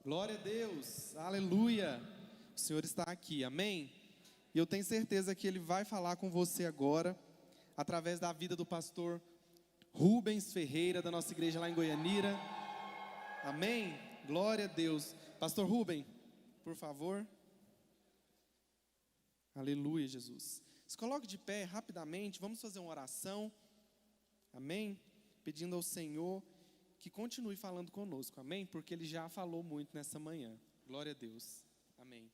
Glória a Deus, aleluia. O Senhor está aqui, amém? E eu tenho certeza que Ele vai falar com você agora, através da vida do pastor Rubens Ferreira, da nossa igreja lá em Goianira. Amém? Glória a Deus. Pastor Rubem, por favor. Aleluia, Jesus. Se coloque de pé rapidamente, vamos fazer uma oração. Amém? Pedindo ao Senhor que continue falando conosco, amém? Porque Ele já falou muito nessa manhã. Glória a Deus, amém.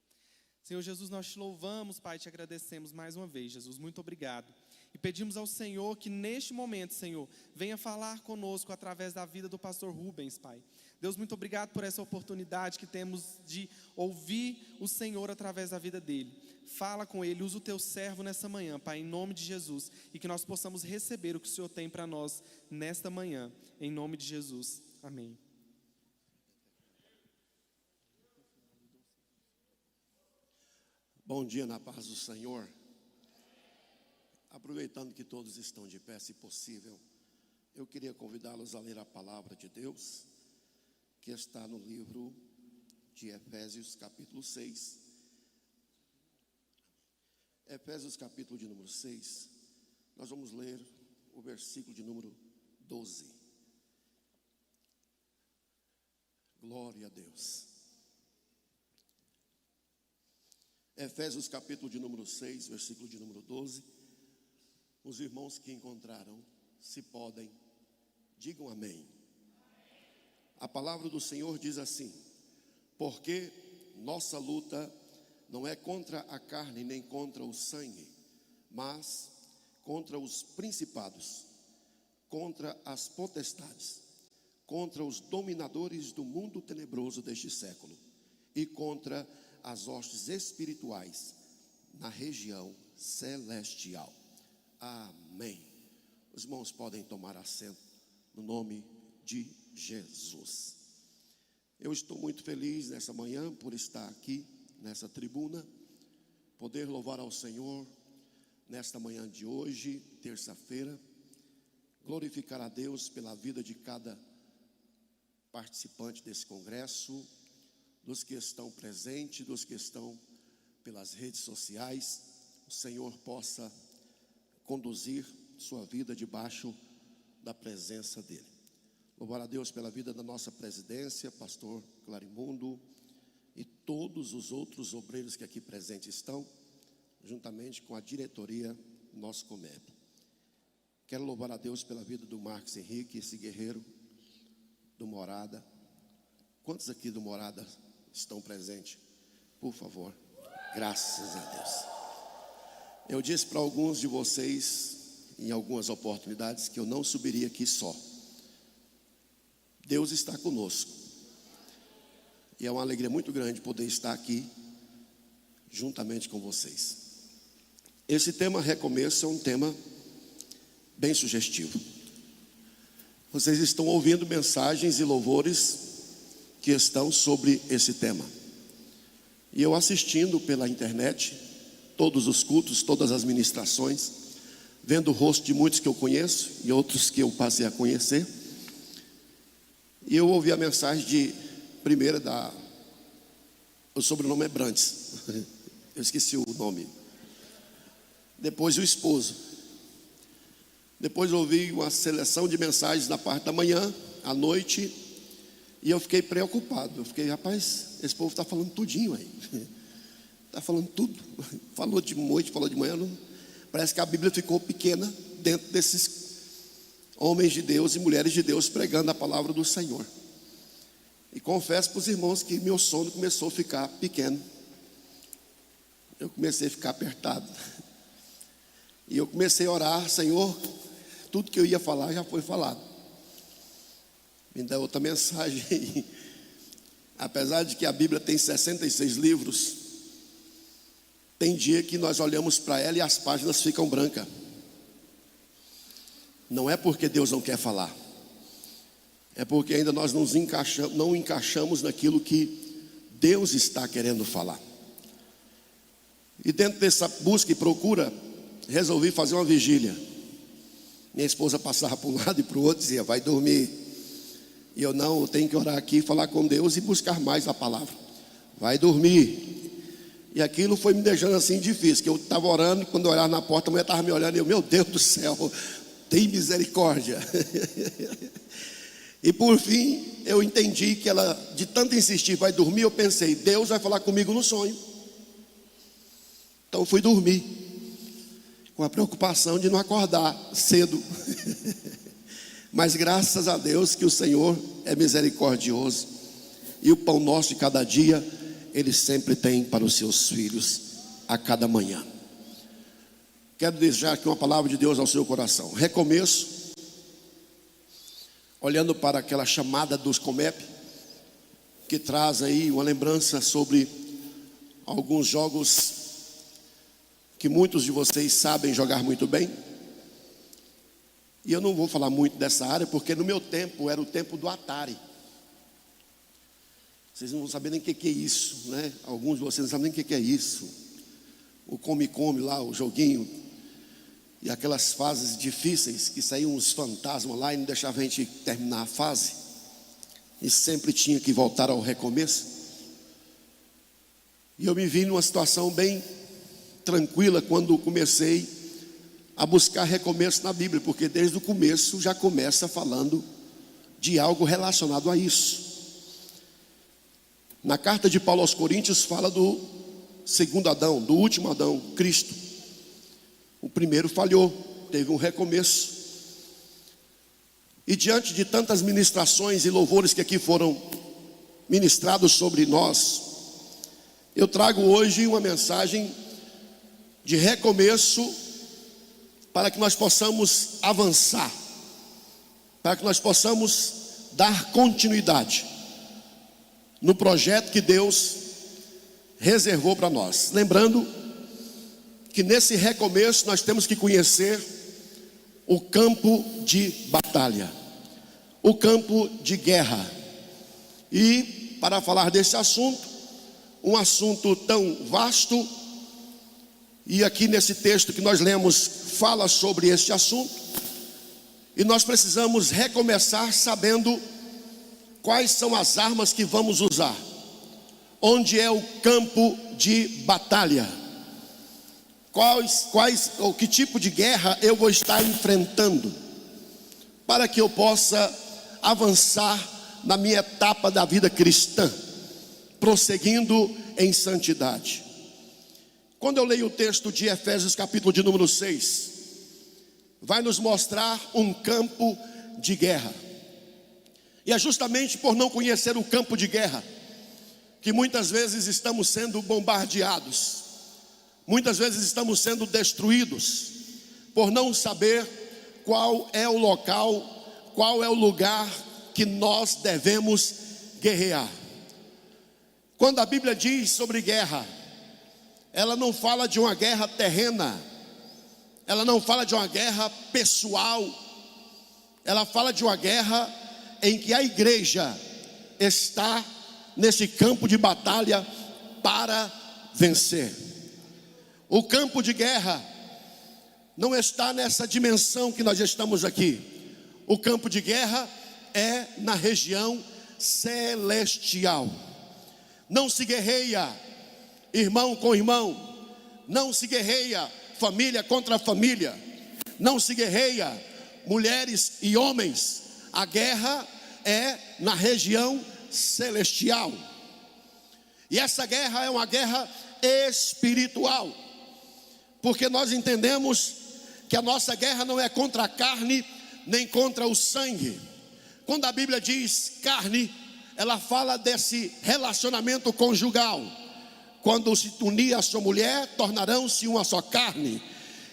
Senhor Jesus, nós te louvamos, Pai, te agradecemos mais uma vez, Jesus, muito obrigado. E pedimos ao Senhor que neste momento, Senhor, venha falar conosco através da vida do pastor Rubens, Pai. Deus, muito obrigado por essa oportunidade que temos de ouvir o Senhor através da vida dele. Fala com ele, usa o teu servo nessa manhã, Pai, em nome de Jesus. E que nós possamos receber o que o Senhor tem para nós nesta manhã, em nome de Jesus. Amém. Bom dia na paz do Senhor. Aproveitando que todos estão de pé, se possível, eu queria convidá-los a ler a palavra de Deus, que está no livro de Efésios capítulo 6. Efésios capítulo de número 6, nós vamos ler o versículo de número 12. Glória a Deus. Efésios capítulo de número 6, versículo de número 12. Os irmãos que encontraram, se podem, digam amém. A palavra do Senhor diz assim: porque nossa luta não é contra a carne nem contra o sangue, mas contra os principados, contra as potestades, contra os dominadores do mundo tenebroso deste século e contra as hostes espirituais na região celestial. Amém. Os irmãos podem tomar assento no nome de Jesus. Eu estou muito feliz nessa manhã por estar aqui nessa tribuna, poder louvar ao Senhor nesta manhã de hoje, terça-feira, glorificar a Deus pela vida de cada participante desse congresso, dos que estão presentes, dos que estão pelas redes sociais. O Senhor possa conduzir sua vida debaixo da presença dEle. Louvar a Deus pela vida da nossa presidência, pastor Clarimundo, e todos os outros obreiros que aqui presentes estão, juntamente com a diretoria do nosso Comeb. Quero louvar a Deus pela vida do Marcos Henrique, esse guerreiro do Morada. Quantos aqui do Morada estão presentes? Por favor, graças a Deus. Eu disse para alguns de vocês, em algumas oportunidades, que eu não subiria aqui só. Deus está conosco. E é uma alegria muito grande poder estar aqui juntamente com vocês. Esse tema recomeço é um tema bem sugestivo. Vocês estão ouvindo mensagens e louvores que estão sobre esse tema. E eu assistindo pela internet, todos os cultos, todas as ministrações, vendo o rosto de muitos que eu conheço e outros que eu passei a conhecer. E eu ouvi a mensagem de primeira o sobrenome é Brantes, eu esqueci o nome. Depois o esposo. Depois ouvi uma seleção de mensagens na parte da manhã, à noite, e eu fiquei preocupado. Eu fiquei, rapaz, esse povo está falando tudinho aí. Está falando tudo. Falou de noite, falou de manhã. Parece que a Bíblia ficou pequena dentro desses homens de Deus e mulheres de Deus pregando a palavra do Senhor. E confesso para os irmãos que meu sono começou a ficar pequeno. Eu comecei a ficar apertado. E eu comecei a orar: Senhor, tudo que eu ia falar já foi falado. Me dá outra mensagem. Apesar de que a Bíblia tem 66 livros, tem dia que nós olhamos para ela e as páginas ficam brancas. Não é porque Deus não quer falar, é porque ainda nós não encaixamos naquilo que Deus está querendo falar. E dentro dessa busca e procura, resolvi fazer uma vigília. Minha esposa passava para um lado e para o outro e dizia: vai dormir. E eu tenho que orar aqui, falar com Deus e buscar mais a palavra. Vai dormir. E aquilo foi me deixando assim difícil, que eu estava orando e quando eu olhava na porta, a mulher estava me olhando e eu, meu Deus do céu, tem misericórdia. E por fim, eu entendi que ela, de tanto insistir, vai dormir, eu pensei, Deus vai falar comigo no sonho. Então eu fui dormir, com a preocupação de não acordar cedo. Mas graças a Deus que o Senhor é misericordioso. E o pão nosso de cada dia, Ele sempre tem para os seus filhos a cada manhã. Quero deixar aqui uma palavra de Deus ao seu coração. Recomeço, olhando para aquela chamada dos Comep, que traz aí uma lembrança sobre alguns jogos que muitos de vocês sabem jogar muito bem. E eu não vou falar muito dessa área, porque no meu tempo era o tempo do Atari. Vocês não vão saber nem o que é isso, né? Alguns de vocês não sabem nem o que é isso. O come-come lá, o joguinho. E aquelas fases difíceis, que saíam uns fantasmas lá e não deixavam a gente terminar a fase. E sempre tinha que voltar ao recomeço. E eu me vi numa situação bem tranquila quando comecei a buscar recomeço na Bíblia, porque desde o começo já começa falando de algo relacionado a isso. Na carta de Paulo aos Coríntios fala do segundo Adão, do último Adão, Cristo. O primeiro falhou, teve um recomeço. E diante de tantas ministrações e louvores que aqui foram ministrados sobre nós, eu trago hoje uma mensagem de recomeço para que nós possamos avançar, para que nós possamos dar continuidade no projeto que Deus reservou para nós. Lembrando que nesse recomeço nós temos que conhecer o campo de batalha, o campo de guerra. E para falar desse assunto, um assunto tão vasto, e aqui nesse texto que nós lemos fala sobre este assunto, e nós precisamos recomeçar sabendo quais são as armas que vamos usar, onde é o campo de batalha, ou que tipo de guerra eu vou estar enfrentando, para que eu possa avançar na minha etapa da vida cristã, prosseguindo em santidade. Quando eu leio o texto de Efésios capítulo de número 6, vai nos mostrar um campo de guerra. E é justamente por não conhecer o campo de guerra que muitas vezes estamos sendo bombardeados, muitas vezes estamos sendo destruídos, por não saber qual é o local, qual é o lugar que nós devemos guerrear. Quando a Bíblia diz sobre guerra, ela não fala de uma guerra terrena, ela não fala de uma guerra pessoal, ela fala de uma guerra em que a igreja está nesse campo de batalha para vencer. O campo de guerra não está nessa dimensão que nós estamos aqui. O campo de guerra é na região celestial. Não se guerreia irmão com irmão, não se guerreia família contra família, não se guerreia mulheres e homens. A guerra é na região celestial. E essa guerra é uma guerra espiritual, porque nós entendemos que a nossa guerra não é contra a carne, nem contra o sangue. Quando a Bíblia diz carne, ela fala desse relacionamento conjugal. Quando se unir a sua mulher, tornarão-se uma só carne.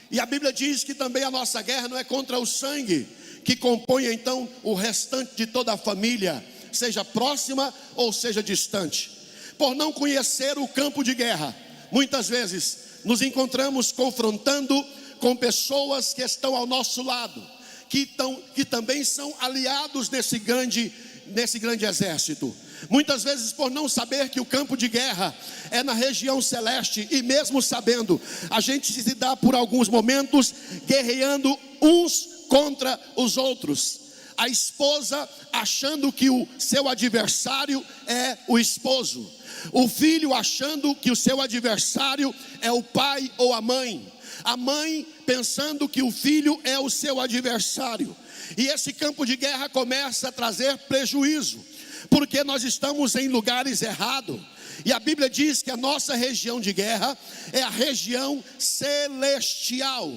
E a Bíblia diz que também a nossa guerra não é contra o sangue, que compõe então o restante de toda a família, seja próxima ou seja distante. Por não conhecer o campo de guerra, muitas vezes nos encontramos confrontando com pessoas que estão ao nosso lado, que também são aliados nesse grande exército. Muitas vezes, por não saber que o campo de guerra é na região celeste, e mesmo sabendo, a gente se dá por alguns momentos guerreando uns contra os outros. A esposa achando que o seu adversário é o esposo. O filho achando que o seu adversário é o pai ou a mãe. A mãe pensando que o filho é o seu adversário. E esse campo de guerra começa a trazer prejuízo, porque nós estamos em lugares errados. E a Bíblia diz que a nossa região de guerra é a região celestial.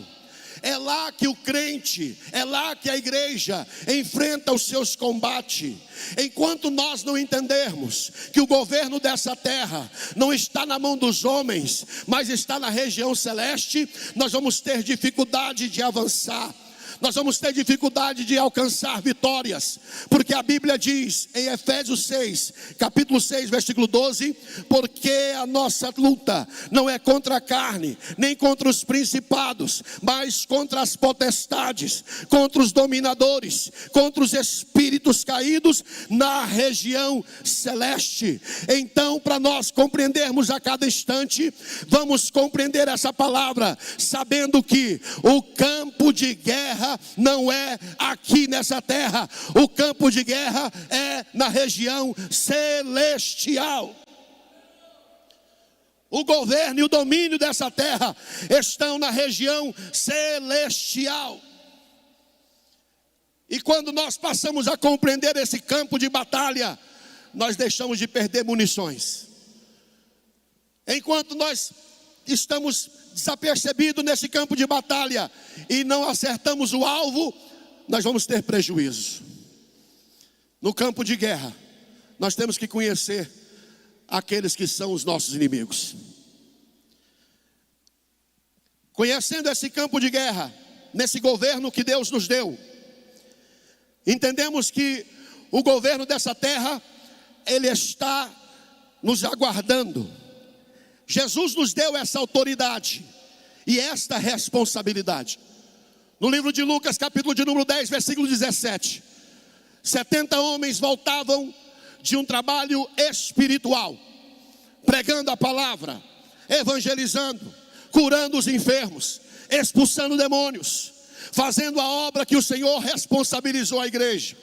É lá que o crente, é lá que a igreja enfrenta os seus combates. Enquanto nós não entendermos que o governo dessa terra não está na mão dos homens, mas está na região celeste, nós vamos ter dificuldade de avançar. Nós vamos ter dificuldade de alcançar vitórias, porque a Bíblia diz em Efésios 6, capítulo 6, versículo 12, porque a nossa luta não é contra a carne, nem contra os principados, mas contra as potestades, contra os dominadores, contra os espíritos caídos na região celeste. Então, para nós compreendermos a cada instante, vamos compreender essa palavra, sabendo que o campo de guerra não é aqui nessa terra. O campo de guerra é na região celestial. O governo e o domínio dessa terra estão na região celestial. E quando nós passamos a compreender esse campo de batalha, nós deixamos de perder munições. Enquanto nós estamos desapercebidos nesse campo de batalha e não acertamos o alvo, nós vamos ter prejuízo. No campo de guerra, nós temos que conhecer aqueles que são os nossos inimigos. Conhecendo esse campo de guerra, nesse governo que Deus nos deu, entendemos que o governo dessa terra, ele está nos aguardando. Jesus nos deu essa autoridade e esta responsabilidade. No livro de Lucas, capítulo de número 10, versículo 17. 70 homens voltavam de um trabalho espiritual, pregando a palavra, evangelizando, curando os enfermos, expulsando demônios, fazendo a obra que o Senhor responsabilizou a igreja.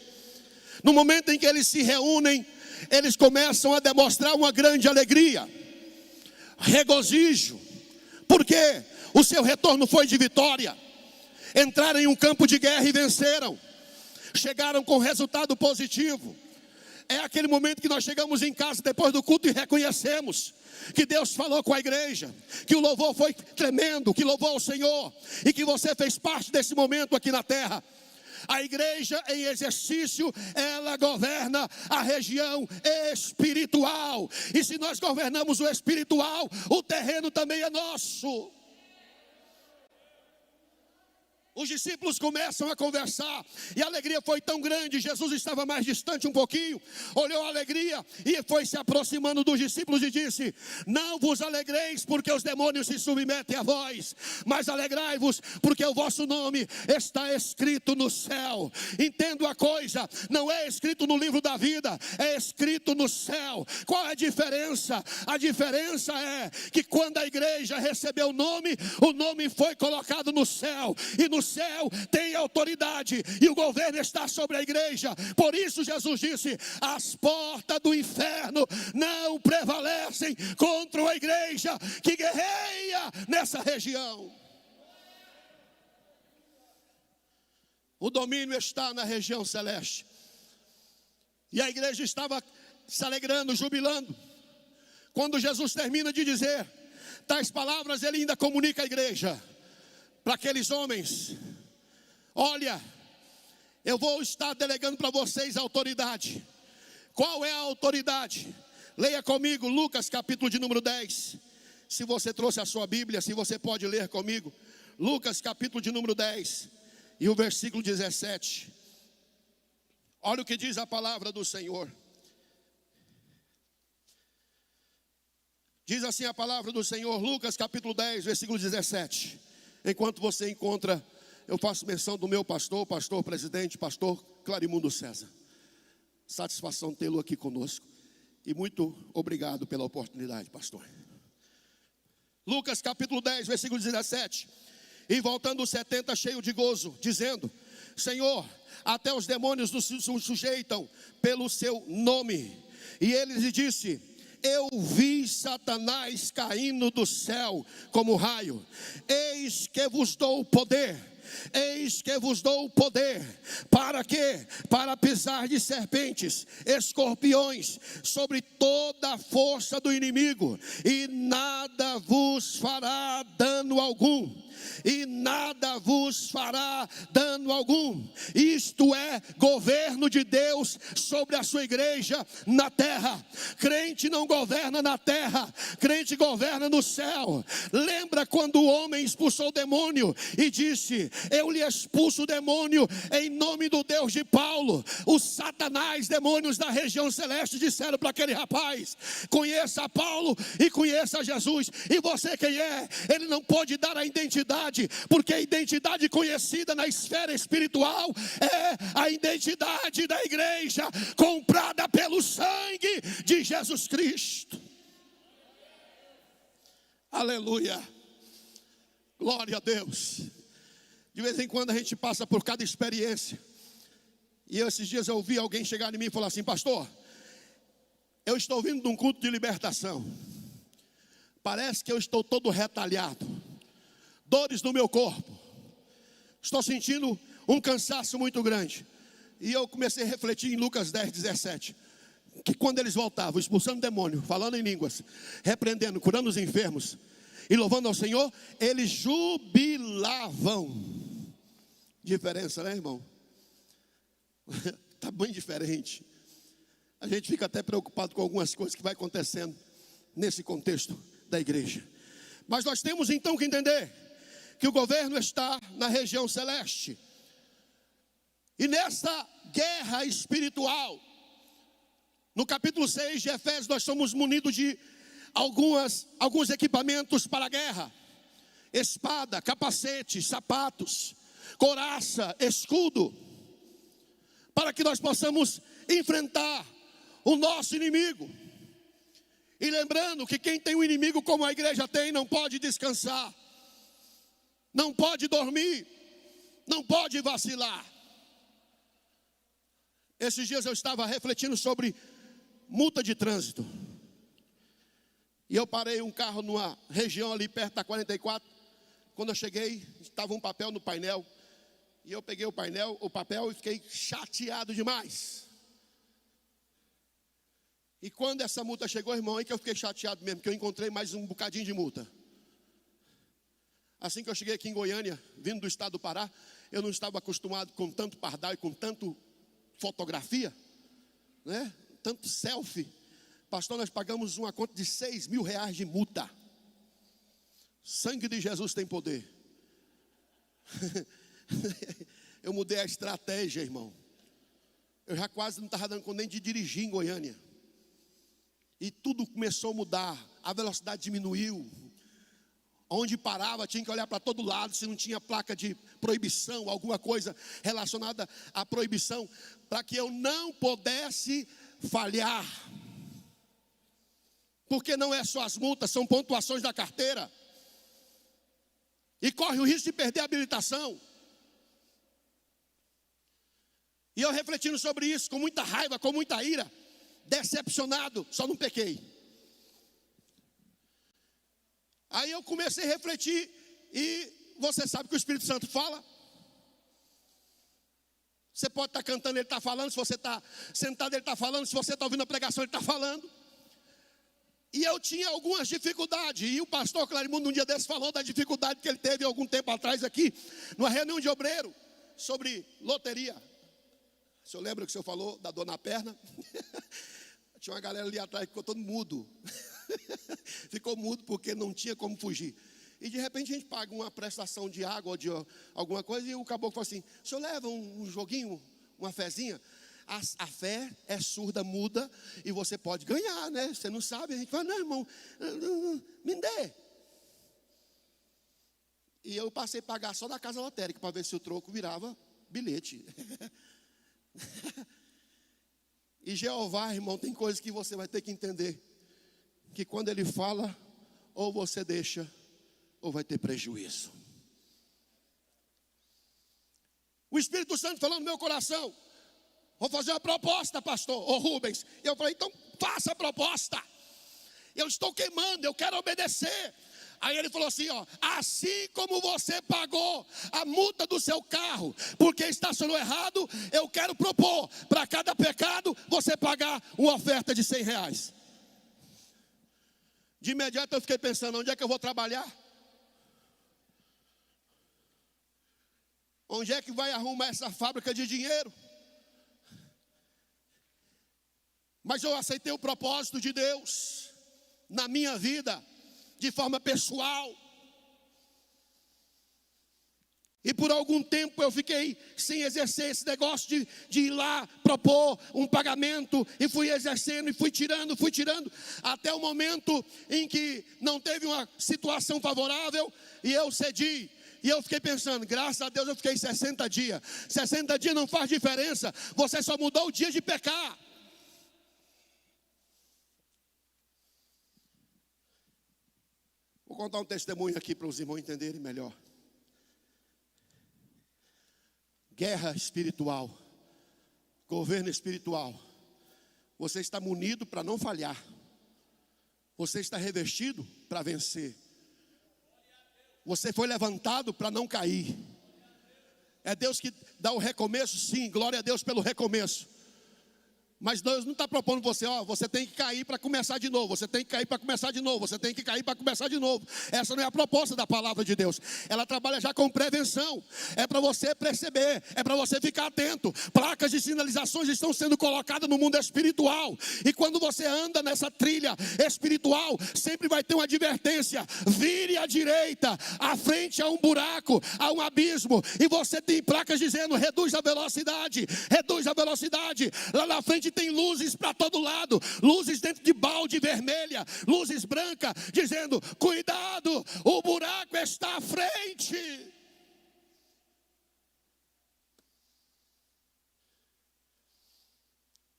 No momento em que eles se reúnem, eles começam a demonstrar uma grande alegria, regozijo, porque o seu retorno foi de vitória. Entraram em um campo de guerra e venceram, chegaram com resultado positivo. É aquele momento que nós chegamos em casa depois do culto e reconhecemos que Deus falou com a igreja, que o louvor foi tremendo, que louvou ao Senhor e que você fez parte desse momento aqui na terra. A igreja em exercício, ela governa a região espiritual. E se nós governamos o espiritual, o terreno também é nosso. Os discípulos começam a conversar e a alegria foi tão grande. Jesus estava mais distante um pouquinho, olhou a alegria e foi se aproximando dos discípulos e disse: não vos alegreis porque os demônios se submetem a vós, mas alegrai-vos porque o vosso nome está escrito no céu. Entendo a coisa, não é escrito no livro da vida, é escrito no céu. Qual é a diferença? A diferença é que quando a igreja recebeu o nome foi colocado no céu, e no céu tem autoridade e o governo está sobre a igreja. Por isso Jesus disse: as portas do inferno não prevalecem contra a igreja que guerreia nessa região. O domínio está na região celeste. E a igreja estava se alegrando, jubilando. Quando Jesus termina de dizer tais palavras, ele ainda comunica à igreja, para aqueles homens: olha, eu vou estar delegando para vocês a autoridade. Qual é a autoridade? Leia comigo Lucas capítulo de número 10. Se você trouxe a sua Bíblia, se você pode ler comigo Lucas capítulo de número 10 e o versículo 17. Olha o que diz a palavra do Senhor. Diz assim a palavra do Senhor, Lucas capítulo 10, versículo 17. Enquanto você encontra, eu faço menção do meu pastor presidente, pastor Clarimundo César. Satisfação tê-lo aqui conosco. E muito obrigado pela oportunidade, pastor. Lucas capítulo 10, versículo 17. E voltando os 70 cheio de gozo, dizendo: Senhor, até os demônios nos sujeitam pelo seu nome. E ele lhe disse: eu vi Satanás caindo do céu como raio. Eis que vos dou o poder. Eis que vos dou o poder. Para quê? Para pisar de serpentes, escorpiões, sobre toda a força do inimigo, e nada vos fará dano algum. E nada vos fará dano algum. Isto é governo de Deus sobre a sua igreja na terra. Crente não governa na terra, crente governa no céu. Lembra quando o homem expulsou o demônio e disse: eu lhe expulso o demônio em nome do Deus de Paulo. Os Satanás, demônios da região celeste, disseram para aquele rapaz: conheça Paulo e conheça Jesus. E você quem é? Ele não pode dar a identidade, porque a identidade conhecida na esfera espiritual é a identidade da igreja, comprada pelo sangue de Jesus Cristo. Aleluia, glória a Deus. De vez em quando a gente passa por cada experiência, e esses dias eu ouvi alguém chegar em mim e falar assim: pastor, eu estou vindo de um culto de libertação, parece que eu estou todo retalhado, dores no meu corpo, estou sentindo um cansaço muito grande. E eu comecei a refletir em Lucas 10:17, que quando eles voltavam, expulsando demônio, falando em línguas, repreendendo, curando os enfermos e louvando ao Senhor, eles jubilavam. Diferença, né, irmão? Está bem diferente. A gente fica até preocupado com algumas coisas que vai acontecendo nesse contexto da igreja. Mas nós temos então que entender que o governo está na região celeste. E nessa guerra espiritual, no capítulo 6 de Efésios, nós somos munidos de alguns equipamentos para a guerra: espada, capacete, sapatos, couraça, escudo, para que nós possamos enfrentar o nosso inimigo. E lembrando que quem tem um inimigo como a igreja tem, não pode descansar, não pode dormir, não pode vacilar. Esses dias eu estava refletindo sobre multa de trânsito. E eu parei um carro numa região ali perto da 44. Quando eu cheguei, estava um papel no painel. E eu peguei o papel e fiquei chateado demais. E quando essa multa chegou, irmão, aí que eu fiquei chateado mesmo, porque eu encontrei mais um bocadinho de multa. Assim que eu cheguei aqui em Goiânia, vindo do estado do Pará, eu não estava acostumado com tanto pardal e com tanto fotografia, né? Tanto selfie. Pastor, nós pagamos uma conta de R$6.000 de multa. Sangue de Jesus tem poder. Eu mudei a estratégia, irmão. Eu já quase não estava dando conta nem de dirigir em Goiânia. E tudo começou a mudar. A velocidade diminuiu. Onde parava tinha que olhar para todo lado se não tinha placa de proibição, alguma coisa relacionada à proibição, para que eu não pudesse falhar. Porque não é só as multas, são pontuações da carteira. E corre o risco de perder a habilitação. E eu refletindo sobre isso, com muita raiva, com muita ira, decepcionado, só não pequei. Aí eu comecei a refletir, e você sabe que o Espírito Santo fala. Você pode estar cantando, ele está falando. Se você está sentado, ele está falando. Se você está ouvindo a pregação, ele está falando. E eu tinha algumas dificuldades. E o pastor Clarimundo um dia desses falou da dificuldade que ele teve algum tempo atrás aqui, numa reunião de obreiro, sobre loteria. O senhor lembra que o senhor falou da dor na perna? Tinha uma galera ali atrás que ficou todo mudo. Ficou mudo porque não tinha como fugir. E de repente a gente paga uma prestação de água ou de alguma coisa, e o caboclo falou assim: o senhor leva um joguinho, uma fezinha? A fé é surda, muda, e você pode ganhar, né? Você não sabe. A gente fala: não, irmão, me dê. E eu passei a pagar só da casa lotérica para ver se o troco virava bilhete. E Jeová, irmão, tem coisas que você vai ter que entender, que quando ele fala, ou você deixa, ou vai ter prejuízo. O Espírito Santo falando no meu coração: vou fazer uma proposta, pastor, Rubens. E eu falei: então faça a proposta. Eu estou queimando, eu quero obedecer. Aí ele falou assim, ó: assim como você pagou a multa do seu carro porque estacionou errado, eu quero propor para cada pecado você pagar uma oferta de R$100. De imediato eu fiquei pensando: onde é que eu vou trabalhar? Onde é que vai arrumar essa fábrica de dinheiro? Mas eu aceitei o propósito de Deus na minha vida, de forma pessoal. E por algum tempo eu fiquei sem exercer esse negócio de ir lá propor um pagamento. E fui exercendo, e fui tirando, até o momento em que não teve uma situação favorável e eu cedi. E eu fiquei pensando: graças a Deus eu fiquei 60 dias. 60 dias não faz diferença, você só mudou o dia de pecar. Vou contar um testemunho aqui para os irmãos entenderem melhor. Guerra espiritual, governo espiritual. Você está munido para não falhar. Você está revestido para vencer. Você foi levantado para não cair. É Deus que dá o recomeço, sim, glória a Deus pelo recomeço. Mas Deus não está propondo você: ó, você tem que cair para começar de novo, você tem que cair para começar de novo, você tem que cair para começar de novo. Essa não é a proposta da palavra de Deus. Ela trabalha já com prevenção. É para você perceber, é para você ficar atento. Placas de sinalizações estão sendo colocadas no mundo espiritual. E quando você anda nessa trilha espiritual, sempre vai ter uma advertência: vire à direita, à frente há um buraco, há um abismo. E você tem placas dizendo: reduz a velocidade, reduz a velocidade. Lá na frente tem luzes para todo lado, luzes dentro de balde vermelha, luzes brancas, dizendo: cuidado, o buraco está à frente.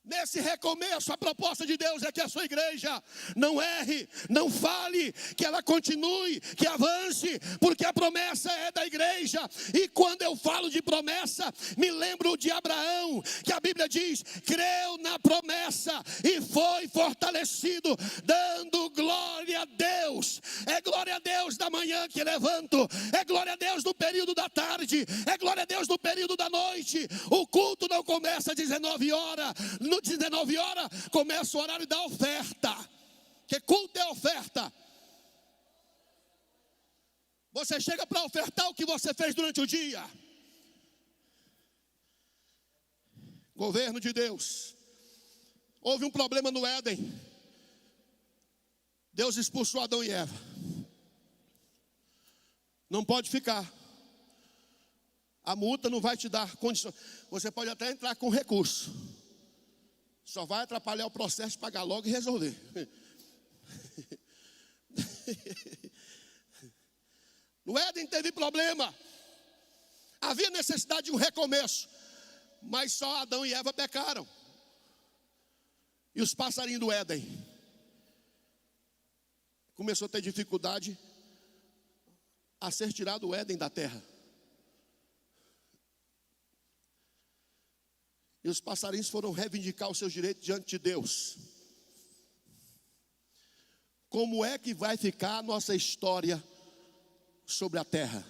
Nesse recomeço, a proposta de Deus é que a sua igreja não erre, não fale, que ela continue, que avance, porque a promessa é da igreja. E quando eu falo de promessa, me lembro de Abraão, que a Bíblia diz: creu na promessa e foi fortalecido, dando glória a Deus. É glória a Deus da manhã que levanto, é glória a Deus no período da tarde, é glória a Deus no período da noite. O culto não começa às 19 horas, no 19 horas começa o horário da oferta. Que culto é oferta? Você chega para ofertar o que você fez durante o dia. Governo de Deus. Houve um problema no Éden. Deus expulsou Adão e Eva. Não pode ficar. A multa não vai te dar condição. Você pode até entrar com recurso. Só vai atrapalhar o processo de pagar logo e resolver. No Éden teve problema. Havia necessidade de um recomeço. Mas só Adão e Eva pecaram. E os passarinhos do Éden começou a ter dificuldade a ser tirado o Éden da terra. E os passarinhos foram reivindicar os seus direitos diante de Deus. Como é que vai ficar a nossa história sobre a terra?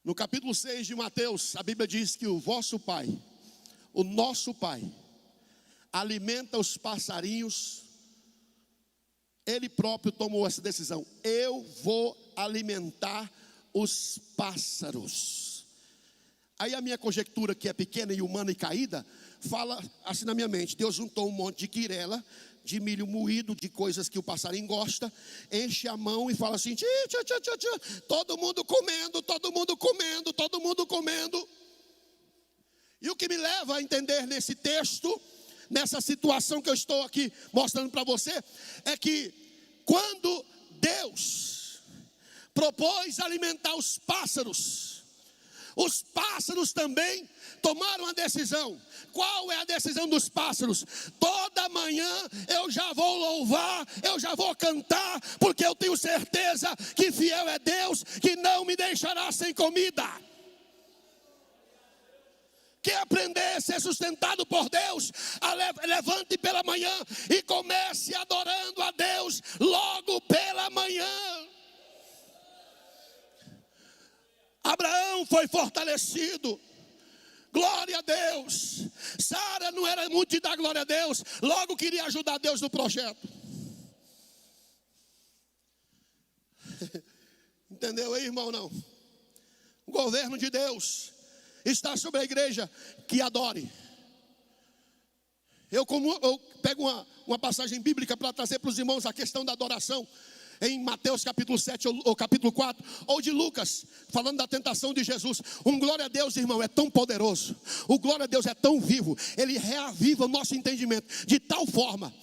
No capítulo 6 de Mateus, a Bíblia diz que o vosso Pai, o nosso Pai, alimenta os passarinhos. Ele próprio tomou essa decisão: eu vou alimentar os pássaros. Aí a minha conjectura, que é pequena e humana e caída, fala assim na minha mente: Deus juntou um monte de quirela, de milho moído, de coisas que o passarinho gosta, enche a mão e fala assim: tchá, tchá, tchá, tchá, todo mundo comendo, todo mundo comendo, todo mundo comendo. E o que me leva a entender nesse texto, nessa situação que eu estou aqui mostrando para você, é que quando Deus propôs alimentar os pássaros também tomaram a decisão. Qual é a decisão dos pássaros? Toda manhã eu já vou louvar, eu já vou cantar, porque porque eu tenho certeza que fiel é Deus, que não me deixará sem comida. Quer aprender a ser sustentado por Deus? Levante pela manhã e comece adorando a Deus logo pela manhã. Abraão foi fortalecido. Glória a Deus. Sara não era muito de dar glória a Deus, logo queria ajudar Deus no projeto. Entendeu aí, irmão? Não. O governo de Deus está sobre a igreja que adore. Eu pego uma passagem bíblica para trazer para os irmãos a questão da adoração. Em Mateus capítulo 7 ou capítulo 4, ou de Lucas, falando da tentação de Jesus. Um glória a Deus, irmão, é tão poderoso. O glória a Deus é tão vivo. Ele reaviva o nosso entendimento de tal forma,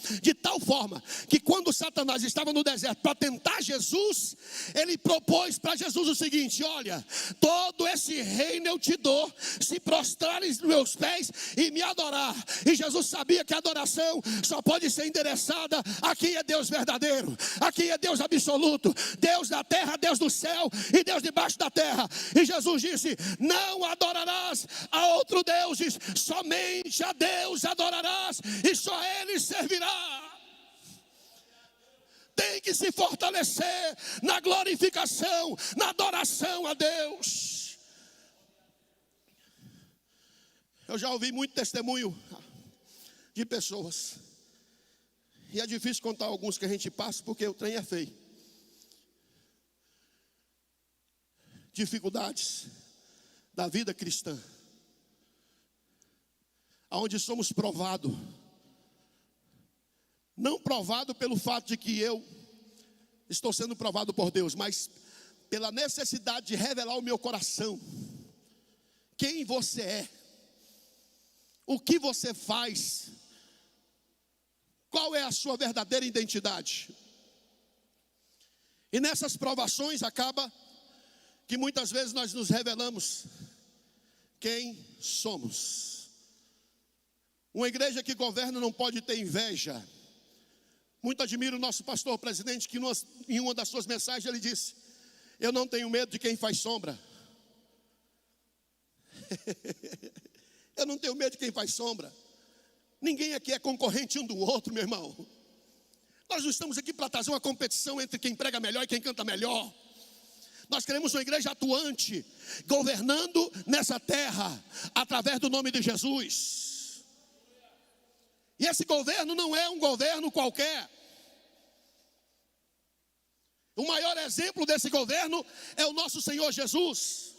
que quando Satanás estava no deserto para tentar Jesus, ele propôs para Jesus o seguinte: olha, todo esse reino eu te dou, se prostrares nos meus pés e me adorar. E Jesus sabia que a adoração só pode ser endereçada a quem é Deus verdadeiro, a quem é Deus absoluto, Deus da terra, Deus do céu e Deus debaixo da terra. E Jesus disse: não adorarás a outro deuses, somente a Deus adorarás e só Ele servirá. Tem que se fortalecer na glorificação, na adoração a Deus. Eu já ouvi muito testemunho de pessoas, e é difícil contar alguns que a gente passa, porque o trem é feio. Dificuldades da vida cristã, aonde somos provados. Não provado pelo fato de que eu estou sendo provado por Deus, mas pela necessidade de revelar o meu coração. Quem você é, o que você faz, qual é a sua verdadeira identidade. E nessas provações acaba que muitas vezes nós nos revelamos quem somos. Uma igreja que governa não pode ter inveja. Muito admiro o nosso pastor presidente, que em uma das suas mensagens ele disse: eu não tenho medo de quem faz sombra. Eu não tenho medo de quem faz sombra. Ninguém aqui é concorrente um do outro, meu irmão. Nós não estamos aqui para trazer uma competição entre quem prega melhor e quem canta melhor. Nós queremos uma igreja atuante, governando nessa terra, através do nome de Jesus. E esse governo não é um governo qualquer. O maior exemplo desse governo é o nosso Senhor Jesus,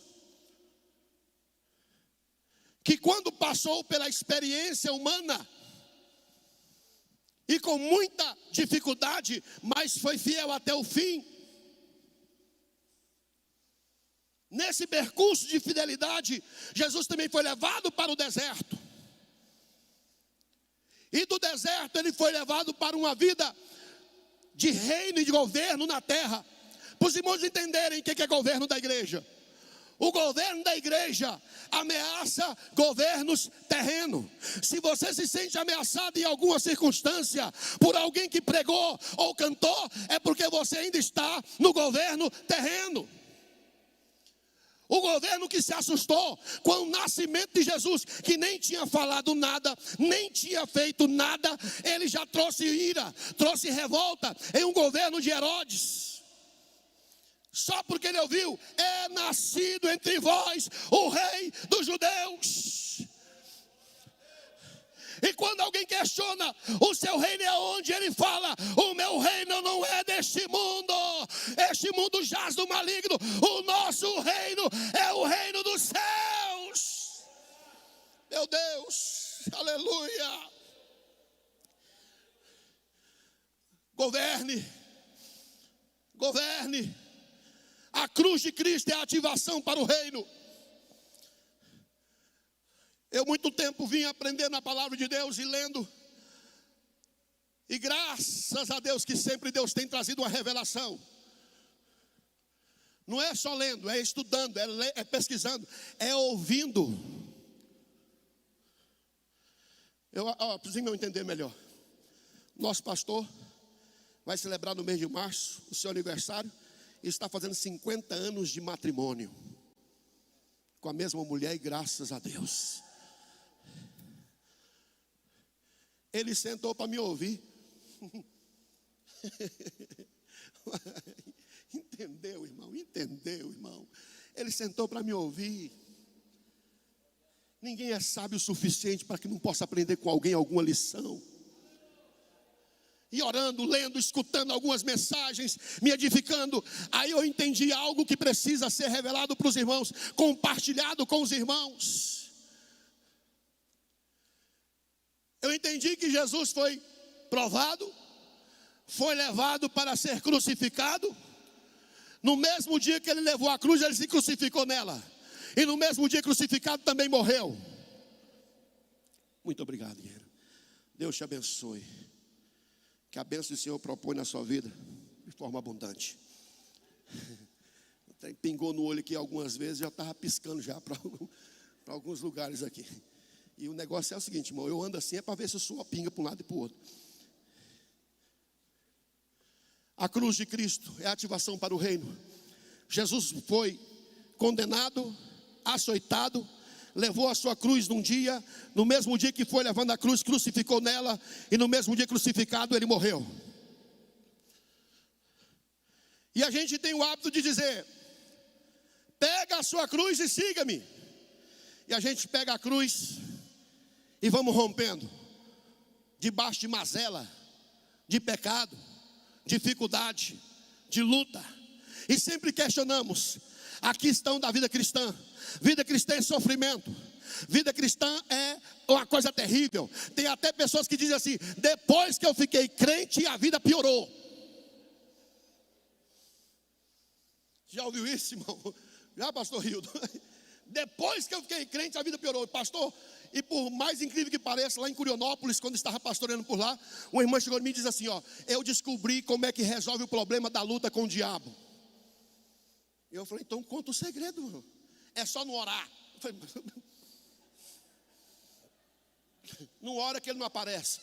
que quando passou pela experiência humana, e com muita dificuldade, mas foi fiel até o fim. Nesse percurso de fidelidade, Jesus também foi levado para o deserto. E do deserto ele foi levado para uma vida de reino e de governo na terra. Para os irmãos entenderem o que é governo da igreja. O governo da igreja ameaça governos terrenos. Se você se sente ameaçado em alguma circunstância por alguém que pregou ou cantou, é porque você ainda está no governo terreno. O governo que se assustou com o nascimento de Jesus, que nem tinha falado nada, nem tinha feito nada, ele já trouxe ira, trouxe revolta em um governo de Herodes. Só porque ele ouviu: é nascido entre vós o rei dos judeus. E quando alguém questiona o seu reino é onde, ele fala: o meu reino não é deste mundo, este mundo jaz do maligno, o nosso reino é o reino dos céus. Meu Deus, aleluia. Governe. A cruz de Cristo é a ativação para o reino. Eu muito tempo vim aprendendo a palavra de Deus e lendo. E graças a Deus que sempre Deus tem trazido uma revelação. Não é só lendo, é estudando, é pesquisando, é ouvindo. Para os irmãos entender melhor. Nosso pastor vai celebrar no mês de março o seu aniversário e está fazendo 50 anos de matrimônio com a mesma mulher, e graças a Deus. Ele sentou para me ouvir. Entendeu, irmão? Entendeu, irmão? Ele sentou para me ouvir. Ninguém é sábio o suficiente para que não possa aprender com alguém alguma lição. E orando, lendo, escutando algumas mensagens, me edificando, aí eu entendi algo que precisa ser revelado para os irmãos, compartilhado com os irmãos. Eu entendi que Jesus foi provado, foi levado para ser crucificado. No mesmo dia que ele levou a cruz, ele se crucificou nela. E no mesmo dia crucificado também morreu. Muito obrigado, guerreiro. Deus te abençoe. Que a bênção do Senhor propõe na sua vida de forma abundante. Pingou no olho aqui algumas vezes, já estava piscando já para alguns lugares aqui. E o negócio é o seguinte, irmão, eu ando assim é para ver se o suor pinga para um lado e para o outro. A cruz de Cristo é a ativação para o reino. Jesus foi condenado, açoitado, levou a sua cruz num dia, no mesmo dia que foi levando a cruz, crucificou nela, e no mesmo dia crucificado ele morreu. E a gente tem o hábito de dizer: pega a sua cruz e siga-me. E a gente pega a cruz e vamos rompendo, debaixo de mazela, de pecado, dificuldade, de luta. E sempre questionamos a questão da vida cristã. Vida cristã é sofrimento. Vida cristã é uma coisa terrível. Tem até pessoas que dizem assim: depois que eu fiquei crente, a vida piorou. Já ouviu isso, irmão? Já, pastor Hildo? Depois que eu fiquei crente, a vida piorou. Pastor, e por mais incrível que pareça, lá em Curionópolis, quando estava pastoreando por lá, uma irmã chegou em mim e disse assim: ó, eu descobri como é que resolve o problema da luta com o diabo. E eu falei: então conta o segredo, irmão. É só não orar. Eu falei: não ora que ele não aparece.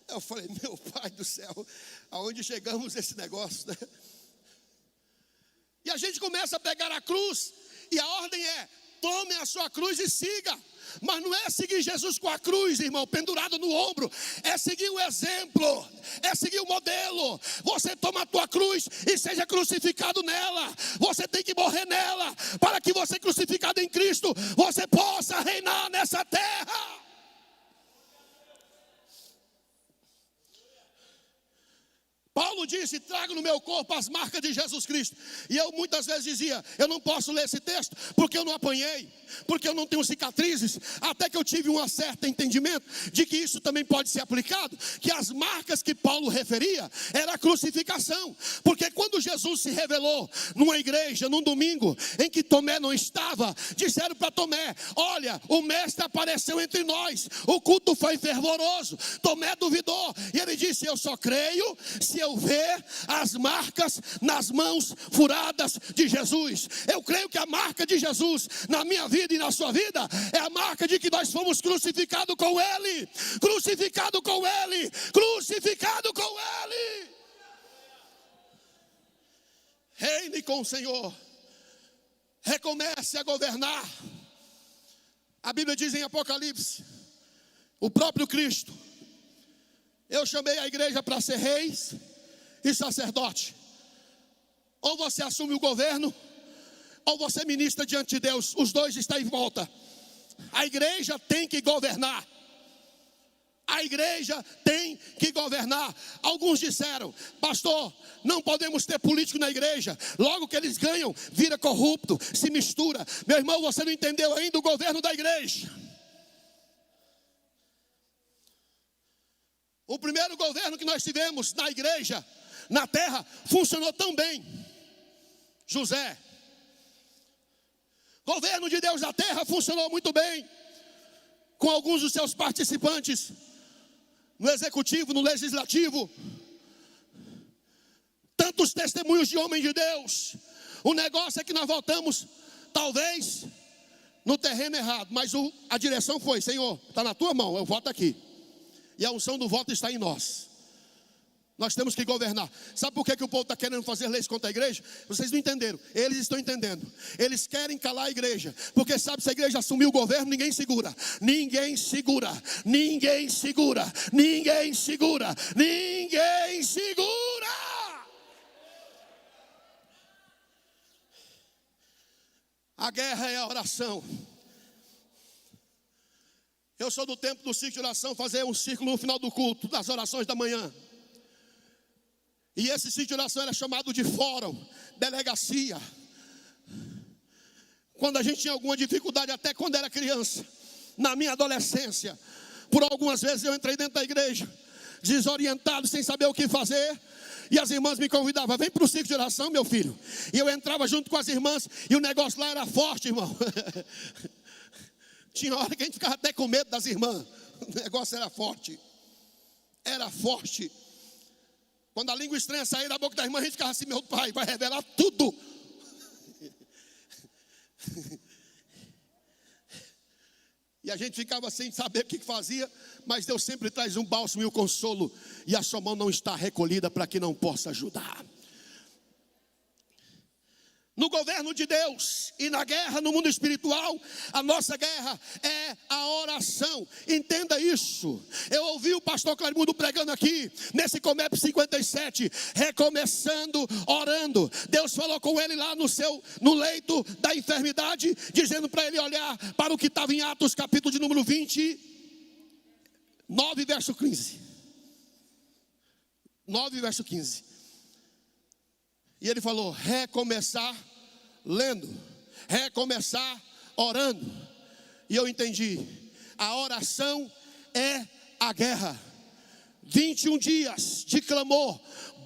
Eu falei: meu pai do céu, aonde chegamos esse negócio, né? E a gente começa a pegar a cruz, e a ordem é: tome a sua cruz e siga. Mas não é seguir Jesus com a cruz, irmão, pendurado no ombro. É seguir o exemplo, é seguir o modelo. Você toma a tua cruz e seja crucificado nela. Você tem que morrer nela, para que você, crucificado em Cristo, você possa reinar nessa terra. Paulo disse: trago no meu corpo as marcas de Jesus Cristo. E eu muitas vezes dizia: eu não posso ler esse texto porque eu não apanhei, porque eu não tenho cicatrizes. Até que eu tive um certo entendimento de que isso também pode ser aplicado, que as marcas que Paulo referia era a crucificação. Porque quando Jesus se revelou numa igreja, num domingo em que Tomé não estava, disseram para Tomé: olha, o mestre apareceu entre nós, o culto foi fervoroso. Tomé duvidou e ele disse: eu só creio se eu ver as marcas nas mãos furadas de Jesus. Eu creio que a marca de Jesus na minha vida e na sua vida é a marca de que nós fomos crucificados com Ele. Crucificado com Ele. Crucificado com Ele. Reine com o Senhor. Recomece a governar. A Bíblia diz em Apocalipse, o próprio Cristo: eu chamei a igreja para ser reis e sacerdote. Ou você assume o governo, ou você ministra diante de Deus. Os dois estão em volta. A igreja tem que governar. A igreja tem que governar. Alguns disseram: pastor, não podemos ter político na igreja. Logo que eles ganham, vira corrupto, se mistura. Meu irmão, você não entendeu ainda o governo da igreja. O primeiro governo que nós tivemos na igreja, na terra, funcionou tão bem. José. Governo de Deus na terra funcionou muito bem, com alguns dos seus participantes no executivo, no legislativo. Tantos testemunhos de homens de Deus. O negócio é que nós voltamos, talvez, no terreno errado, mas a direção foi: Senhor, está na tua mão, eu voto aqui. E a unção do voto está em nós. Nós temos que governar. Sabe por que o povo está querendo fazer leis contra a igreja? Vocês não entenderam. Eles estão entendendo. Eles querem calar a igreja. Porque sabe, se a igreja assumir o governo, ninguém segura. Ninguém segura. Ninguém segura. Ninguém segura. Ninguém segura. A guerra é a oração. Eu sou do tempo do círculo de oração, fazer um círculo no final do culto, das orações da manhã. E esse círculo de oração era chamado de fórum, delegacia. Quando a gente tinha alguma dificuldade, até quando era criança, na minha adolescência, por algumas vezes eu entrei dentro da igreja, desorientado, sem saber o que fazer. E as irmãs me convidavam, vem para o círculo de oração, meu filho. E eu entrava junto com as irmãs, e o negócio lá era forte, irmão. Tinha hora que a gente ficava até com medo das irmãs. O negócio era forte. Era forte. Quando a língua estranha saía da boca da irmã, a gente ficava assim, meu pai, vai revelar tudo. E a gente ficava sem saber o que fazia, mas Deus sempre traz um bálsamo e um consolo, e a sua mão não está recolhida para que não possa ajudar. No governo de Deus e na guerra no mundo espiritual, a nossa guerra é a oração. Entenda isso. Eu ouvi o pastor Clarimundo pregando aqui, nesse Comep 57, recomeçando, orando. Deus falou com ele lá no leito da enfermidade, dizendo para ele olhar para o que estava em Atos, capítulo de número 29, verso 15. 9, verso 15. E ele falou, recomeçar lendo, recomeçar orando. E eu entendi, a oração é a guerra. 21 dias de clamor,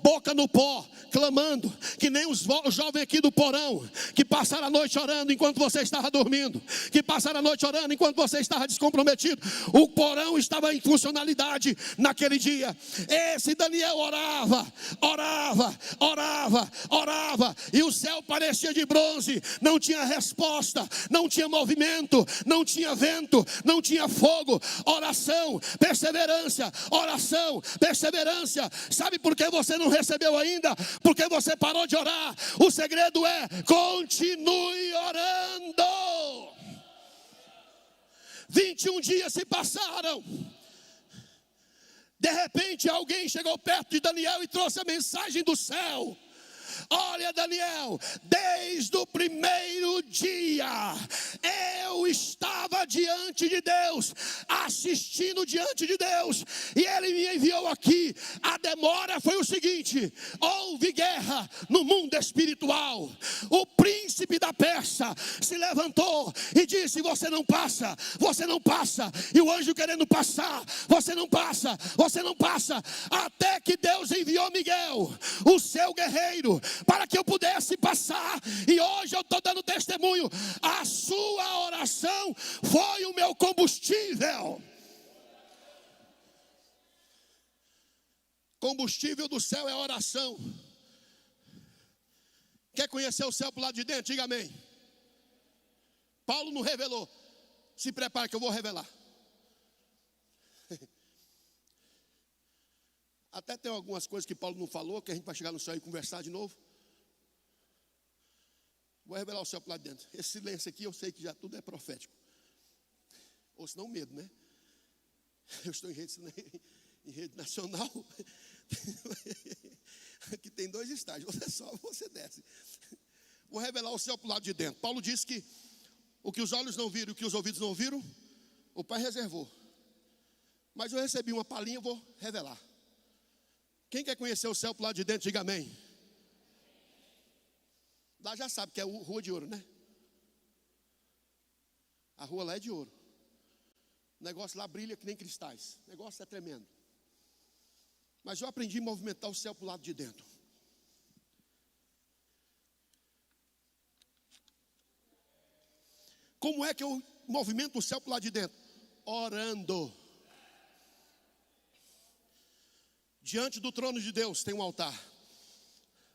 boca no pó, clamando, que nem os jovens aqui do porão, que passaram a noite orando enquanto você estava dormindo, que passaram a noite orando enquanto você estava descomprometido. O porão estava em funcionalidade naquele dia. Esse Daniel orava, e o céu parecia de bronze, não tinha resposta, não tinha movimento, não tinha vento, não tinha fogo. Oração, perseverança, oração, perseverança. Sabe por que você não recebeu ainda? Porque você parou de orar. O segredo é continue orando. 21 dias se passaram. De repente alguém chegou perto de Daniel e trouxe a mensagem do céu. Olha, Daniel, desde o primeiro dia eu estava diante de Deus, assistindo diante de Deus, e Ele me enviou aqui. A demora foi o seguinte: houve guerra no mundo espiritual. O príncipe da Pérsia se levantou e disse: você não passa, você não passa. E o anjo querendo passar, você não passa, você não passa. Até que Deus enviou Miguel, o seu guerreiro, para que eu pudesse passar. E hoje eu estou dando testemunho. A sua oração foi o meu combustível. Combustível do céu é a oração. Quer conhecer o céu para o lado de dentro? Diga amém. Paulo não revelou. Se prepare que eu vou revelar. Até tem algumas coisas que Paulo não falou, que a gente vai chegar no céu e conversar de novo. Vou revelar o céu para lá dentro. Esse silêncio aqui eu sei que já tudo é profético. Ou senão medo, né? Eu estou em rede nacional. Aqui tem 2 estágios. Você sobe, você desce. Vou revelar o céu para o lado de dentro. Paulo disse que o que os olhos não viram e o que os ouvidos não ouviram, o Pai reservou. Mas eu recebi uma palhinha, eu vou revelar. Quem quer conhecer o céu para o lado de dentro, diga amém. Lá já sabe que é rua de ouro, né? A rua lá é de ouro. O negócio lá brilha que nem cristais. O negócio é tremendo. Mas eu aprendi a movimentar o céu para o lado de dentro. Como é que eu movimento o céu para o lado de dentro? Orando. Diante do trono de Deus tem um altar.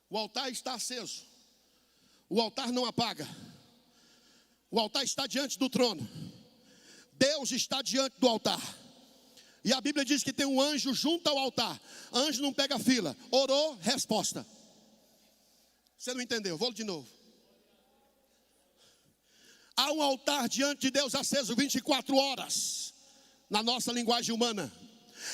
O altar está aceso. O altar não apaga. O altar está diante do trono. Deus está diante do altar. E a Bíblia diz que tem um anjo junto ao altar. Anjo não pega fila. Orou, resposta. Você não entendeu? Vou de novo. Há um altar diante de Deus aceso 24 horas. Na nossa linguagem humana.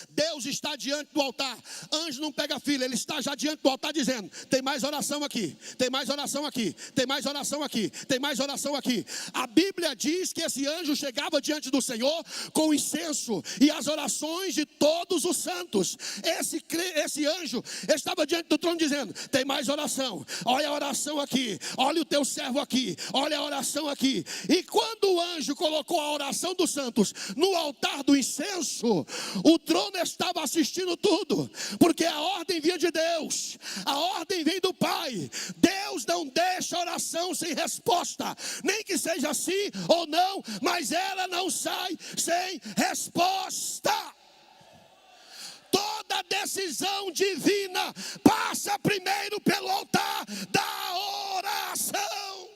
Deus está diante do altar. Anjo não pega fila, ele está já diante do altar dizendo: tem mais oração aqui, tem mais oração aqui, tem mais oração aqui, tem mais oração aqui. A Bíblia diz que esse anjo chegava diante do Senhor com incenso e as orações de todos os santos. Esse anjo estava diante do trono dizendo: tem mais oração, olha a oração aqui, olha o teu servo aqui, olha a oração aqui. E quando o anjo colocou a oração dos santos no altar do incenso, o trono estava assistindo tudo, porque a ordem vinha de Deus, a ordem vem do Pai. Deus não deixa oração sem resposta, nem que seja sim ou não, mas ela não sai sem resposta. Toda decisão divina passa primeiro pelo altar da oração.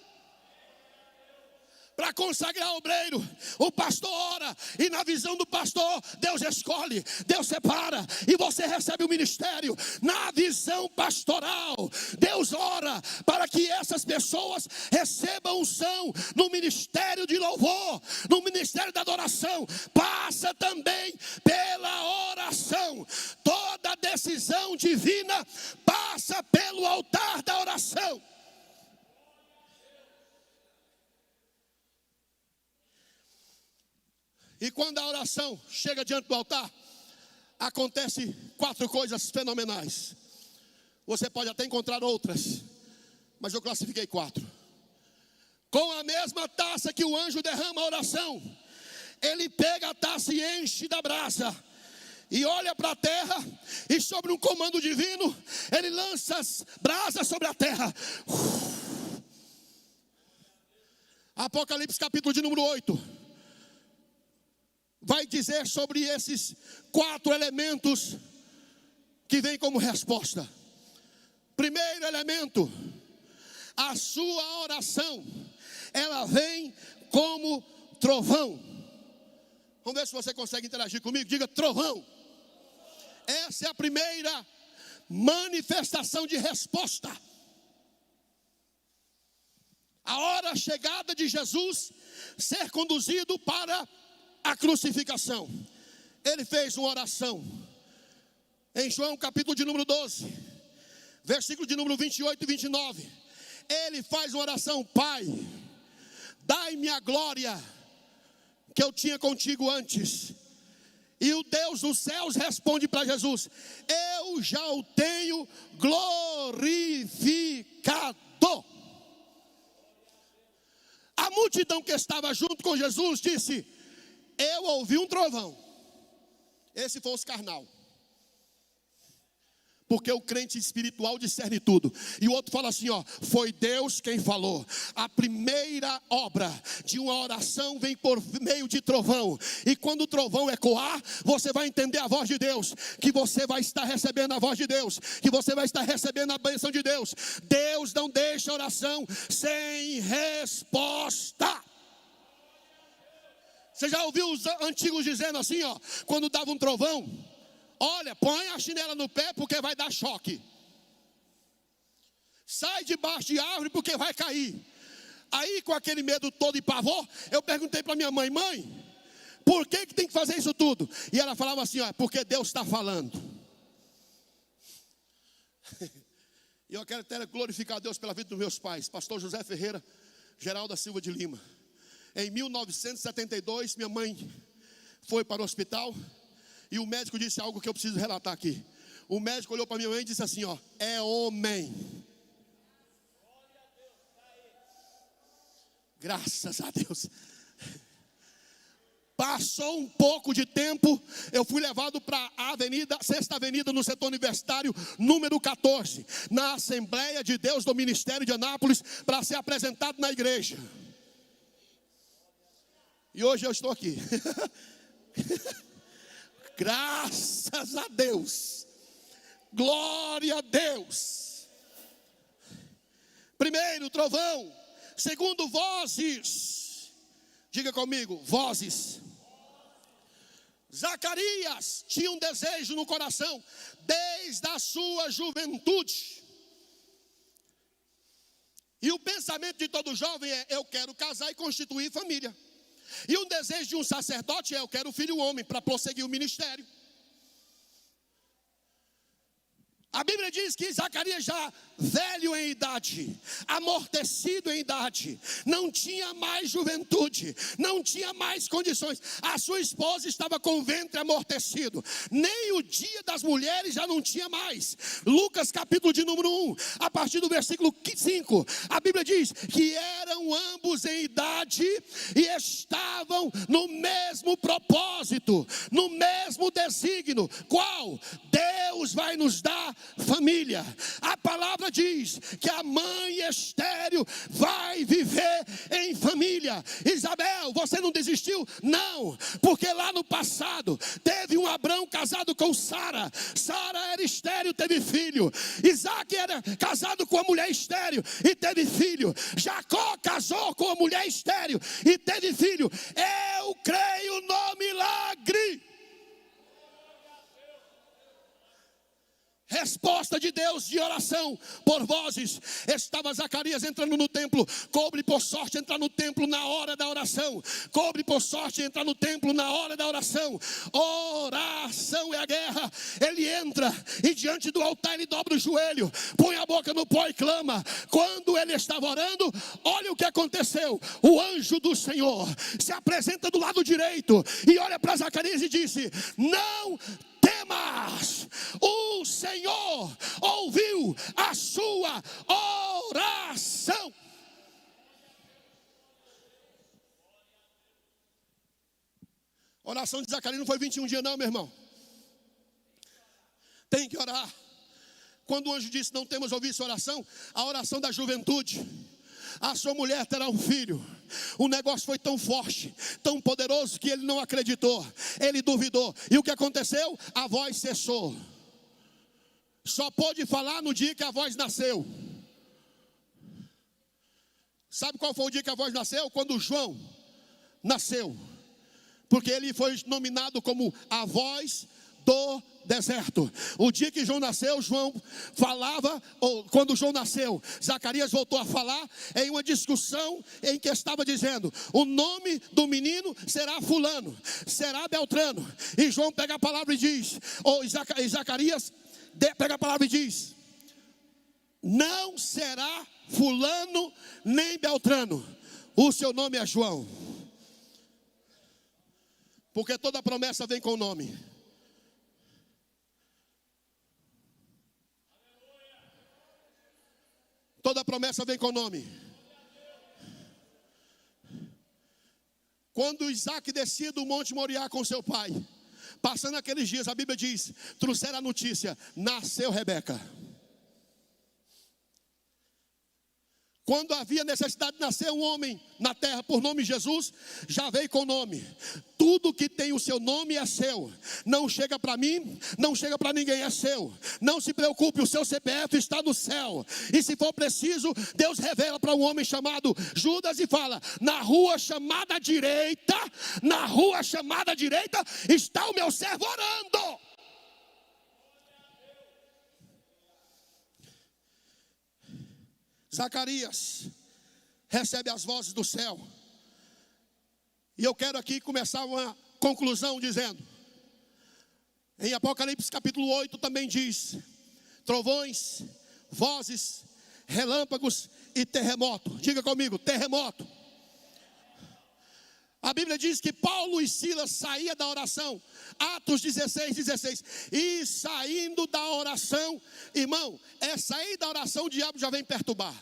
Para consagrar o obreiro, o pastor ora, e na visão do pastor, Deus escolhe, Deus separa, e você recebe o ministério. Na visão pastoral, Deus ora para que essas pessoas recebam unção no ministério de louvor, no ministério da adoração. Passa também pela oração. Toda decisão divina passa pelo altar da oração. E quando a oração chega diante do altar, acontece 4 coisas fenomenais. Você pode até encontrar outras, mas eu classifiquei 4. Com a mesma taça que o anjo derrama a oração, ele pega a taça e enche da brasa, e olha para a terra, e sobre um comando divino, ele lança as brasas sobre a terra. Apocalipse capítulo de número 8. Vai dizer sobre esses 4 elementos que vêm como resposta. Primeiro elemento, a sua oração, ela vem como trovão. Vamos ver se você consegue interagir comigo. Diga trovão. Essa é a primeira manifestação de resposta. A hora chegada de Jesus ser conduzido para a crucificação. Ele fez uma oração em João capítulo de número 12, versículo de número 28 e 29. Ele faz uma oração: Pai, dai-me a glória que eu tinha contigo antes. E o Deus dos céus responde para Jesus: eu já o tenho glorificado. A multidão que estava junto com Jesus disse: eu ouvi um trovão. Esse foi os carnal. Porque o crente espiritual discerne tudo. E o outro fala assim, ó: foi Deus quem falou. A primeira obra de uma oração vem por meio de trovão. E quando o trovão ecoar, você vai entender a voz de Deus, que você vai estar recebendo a voz de Deus, que você vai estar recebendo a bênção de Deus. Deus não deixa oração sem resposta. Você já ouviu os antigos dizendo assim, ó, quando dava um trovão: olha, põe a chinela no pé porque vai dar choque. Sai debaixo de árvore porque vai cair. Aí, com aquele medo todo e pavor, eu perguntei para minha mãe: mãe, por que tem que fazer isso tudo? E ela falava assim, ó: porque Deus está falando. E eu quero até glorificar a Deus pela vida dos meus pais, pastor José Ferreira, Geraldo da Silva de Lima. Em 1972, minha mãe foi para o hospital e o médico disse algo que eu preciso relatar aqui. O médico olhou para minha mãe e disse assim, ó: é homem. Graças a Deus. Passou um pouco de tempo, eu fui levado para a avenida, 6ª Avenida, no setor universitário, número 14, na Assembleia de Deus do Ministério de Anápolis, para ser apresentado na igreja. E hoje eu estou aqui. Graças a Deus. Glória a Deus. Primeiro, trovão. Segundo, vozes. Diga comigo, vozes. Zacarias tinha um desejo no coração, desde a sua juventude. E o pensamento de todo jovem é: eu quero casar e constituir família. E um desejo de um sacerdote é: eu quero filho homem para prosseguir o ministério. A Bíblia diz que Zacarias, já velho em idade, amortecido em idade, não tinha mais juventude, não tinha mais condições. A sua esposa estava com o ventre amortecido, nem o dia das mulheres já não tinha mais. Lucas capítulo de número 1, a partir do versículo 5, a Bíblia diz que eram ambos em idade e estavam no mesmo propósito, no mesmo desígnio. Qual? Deus vai nos dar família. A palavra diz que a mãe estéril vai viver em família. Isabel, você não desistiu? Não, porque lá no passado teve um Abrão casado com Sara. Sara era estéril, teve filho. Isaac era casado com uma mulher estéril e teve filho. Jacó casou com uma mulher estéril e teve filho. Eu creio no milagre. Resposta de Deus de oração por vozes. Estava Zacarias entrando no templo. Coube por sorte entrar no templo na hora da oração. Coube por sorte entrar no templo na hora da oração. Oração é a guerra. Ele entra e diante do altar ele dobra o joelho, põe a boca no pó e clama. Quando ele estava orando, olha o que aconteceu. O anjo do Senhor se apresenta do lado direito e olha para Zacarias e disse: não temas, o Senhor ouviu a sua oração. Oração de Zacarias não foi 21 dias não, meu irmão. Tem que orar. Quando o anjo disse: não temos ouvido sua oração, a oração da juventude: a sua mulher terá um filho. O negócio foi tão forte, tão poderoso, que ele não acreditou, ele duvidou. E o que aconteceu? A voz cessou. Só pôde falar no dia que a voz nasceu. Sabe qual foi o dia que a voz nasceu? Quando João nasceu. Porque ele foi nominado como a voz do deserto. O dia que João nasceu, João falava, ou quando João nasceu, Zacarias voltou a falar em uma discussão em que estava dizendo: o nome do menino será fulano, será Beltrano. E João pega a palavra e diz, ou Zacarias pega a palavra e diz: não será fulano nem Beltrano, o seu nome é João. Porque toda promessa vem com o nome. Toda promessa vem com nome. Quando Isaac descia do Monte Moriá com seu pai, passando aqueles dias, a Bíblia diz, trouxeram a notícia: nasceu Rebeca. Quando havia necessidade de nascer um homem na terra por nome Jesus, já veio com nome. Tudo que tem o seu nome é seu. Não chega para mim, não chega para ninguém, é seu. Não se preocupe, o seu CPF está no céu. E se for preciso, Deus revela para um homem chamado Judas e fala: na rua chamada direita, na rua chamada direita está o meu servo orando. Zacarias recebe as vozes do céu. E eu quero aqui começar uma conclusão dizendo, em Apocalipse capítulo 8 também diz: trovões, vozes, relâmpagos e terremoto. Diga comigo, terremoto. A Bíblia diz que Paulo e Silas saíam da oração. Atos 16. E saindo da oração, irmão, é sair da oração, o diabo já vem perturbar.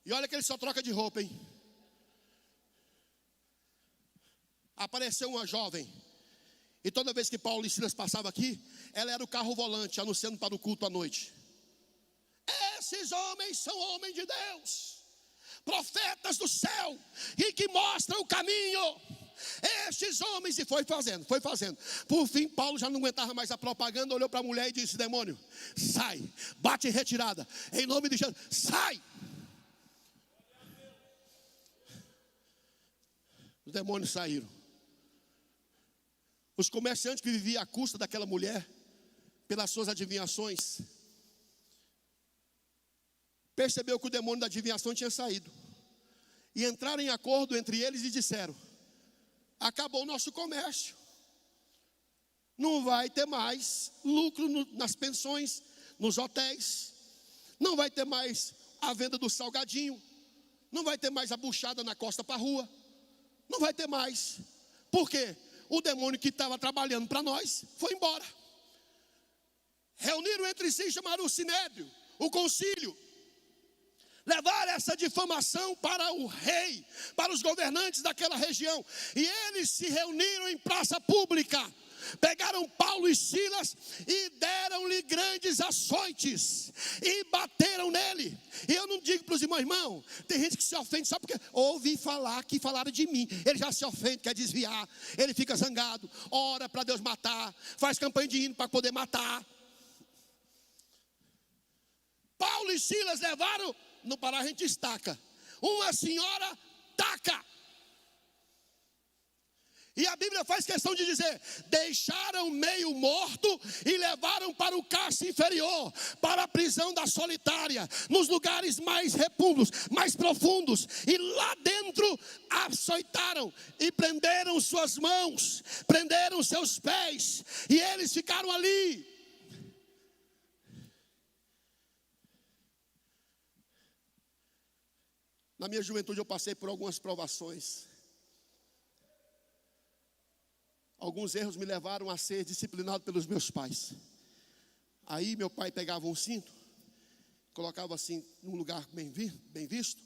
E olha que ele só troca de roupa, hein? Apareceu uma jovem. E toda vez que Paulo e Silas passavam aqui, ela era o carro volante, anunciando para o culto à noite. Esses homens são homens de Deus, profetas do céu, e que mostram o caminho. Estes homens, e foi fazendo. Por fim, Paulo já não aguentava mais a propaganda, olhou para a mulher e disse: demônio, sai, bate em retirada, em nome de Jesus, sai. Os demônios saíram. Os comerciantes que viviam à custa daquela mulher, pelas suas adivinhações, percebeu que o demônio da adivinhação tinha saído. E entraram em acordo entre eles e disseram: acabou o nosso comércio. Não vai ter mais lucro nas pensões, nos hotéis. Não vai ter mais a venda do salgadinho. Não vai ter mais a buchada na costa para a rua. Não vai ter mais. Por quê? O demônio que estava trabalhando para nós foi embora. Reuniram entre si e chamaram o sinédrio, o concílio. Levaram essa difamação para o rei, para os governantes daquela região. E eles se reuniram em praça pública. Pegaram Paulo e Silas e deram-lhe grandes açoites e bateram nele. E eu não digo para os irmãos, tem gente que se ofende só porque ouvi falar que falaram de mim. Ele já se ofende, quer desviar, ele fica zangado, ora para Deus matar, faz campanha de hino para poder matar. Paulo e Silas levaram, no Pará a gente destaca, uma senhora taca. E a Bíblia faz questão de dizer: deixaram meio morto e levaram para o cárcere inferior, para a prisão da solitária, nos lugares mais repúblicos, mais profundos. E lá dentro açoitaram e prenderam suas mãos, prenderam seus pés, e eles ficaram ali. Na minha juventude eu passei por algumas provações. Alguns erros me levaram a ser disciplinado pelos meus pais. Aí meu pai pegava um cinto, colocava assim num lugar bem visto,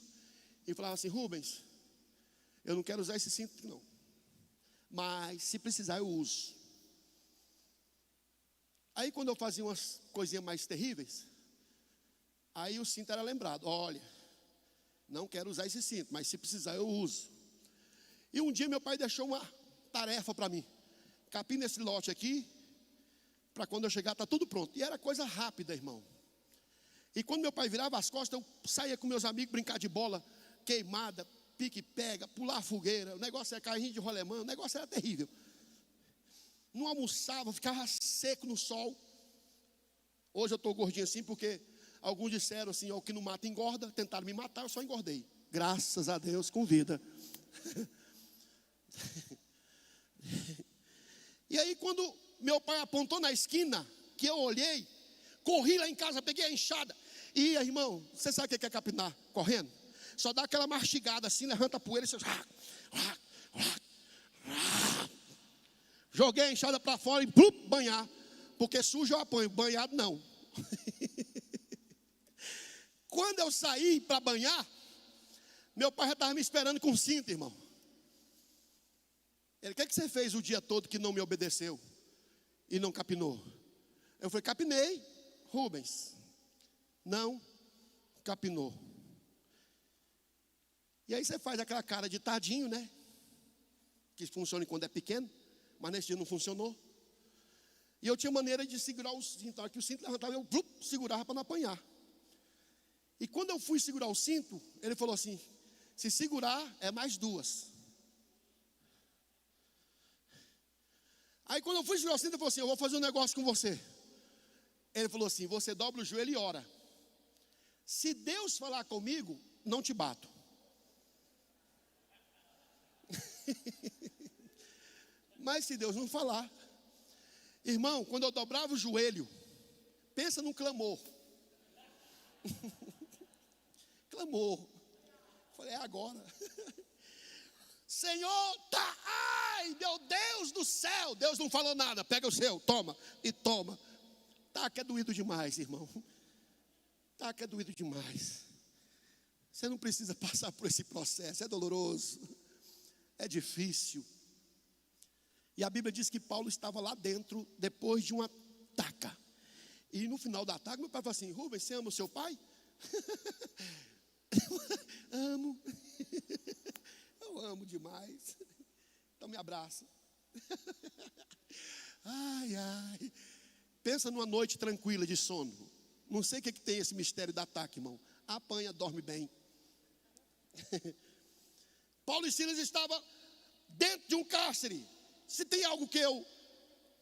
e falava assim: Rubens, eu não quero usar esse cinto não, mas se precisar eu uso. Aí quando eu fazia umas coisinhas mais terríveis, aí o cinto era lembrado: olha, não quero usar esse cinto, mas se precisar eu uso. E um dia meu pai deixou uma tarefa para mim: capina esse lote aqui, para quando eu chegar está tudo pronto. E era coisa rápida, irmão. E quando meu pai virava as costas, eu saía com meus amigos brincar de bola, queimada, pique-pega, pular fogueira. O negócio era carrinho de rolemã, o negócio era terrível. Não almoçava, ficava seco no sol. Hoje eu estou gordinho assim porque alguns disseram assim: o que não mata engorda. Tentaram me matar, eu só engordei. Graças a Deus, com vida. E aí quando meu pai apontou na esquina, que eu olhei, corri lá em casa, peguei a enxada. E irmão, você sabe o que é capinar correndo? Só dá aquela mastigada assim, levanta a poeira e você... Joguei a enxada para fora e banhar. Porque sujo eu apanho, banhado não. Quando eu saí para banhar, meu pai já estava me esperando com cinto, irmão. Ele: o que você fez o dia todo que não me obedeceu e não capinou? Eu falei: capinei, Rubens. Não capinou. E aí você faz aquela cara de tadinho, né? Que funciona quando é pequeno, mas nesse dia não funcionou. E eu tinha maneira de segurar o cinto. Que o cinto levantava, eu segurava para não apanhar. E quando eu fui segurar o cinto, ele falou assim: se segurar é mais duas. Aí quando eu fui segurar o cinto, ele falou assim: eu vou fazer um negócio com você. Ele falou assim: você dobra o joelho e ora. Se Deus falar comigo, não te bato. Mas se Deus não falar, irmão, quando eu dobrava o joelho, pensa num clamor. Clamor. Falei: é agora. Senhor, tá, ai, meu Deus do céu. Deus não falou nada, pega o seu, toma, e toma. Tá, que é doído demais, irmão. Tá, que é doído demais. Você não precisa passar por esse processo, é doloroso, é difícil. E a Bíblia diz que Paulo estava lá dentro, depois de uma taca. E no final da taca, meu pai falou assim: Rubens, você ama o seu pai? Amo. Eu amo demais. Então me abraça. Ai, ai. Pensa numa noite tranquila de sono. Não sei o que tem esse mistério da ataque, irmão. Apanha, dorme bem. Paulo e Silas estavam dentro de um cárcere. Se tem algo que eu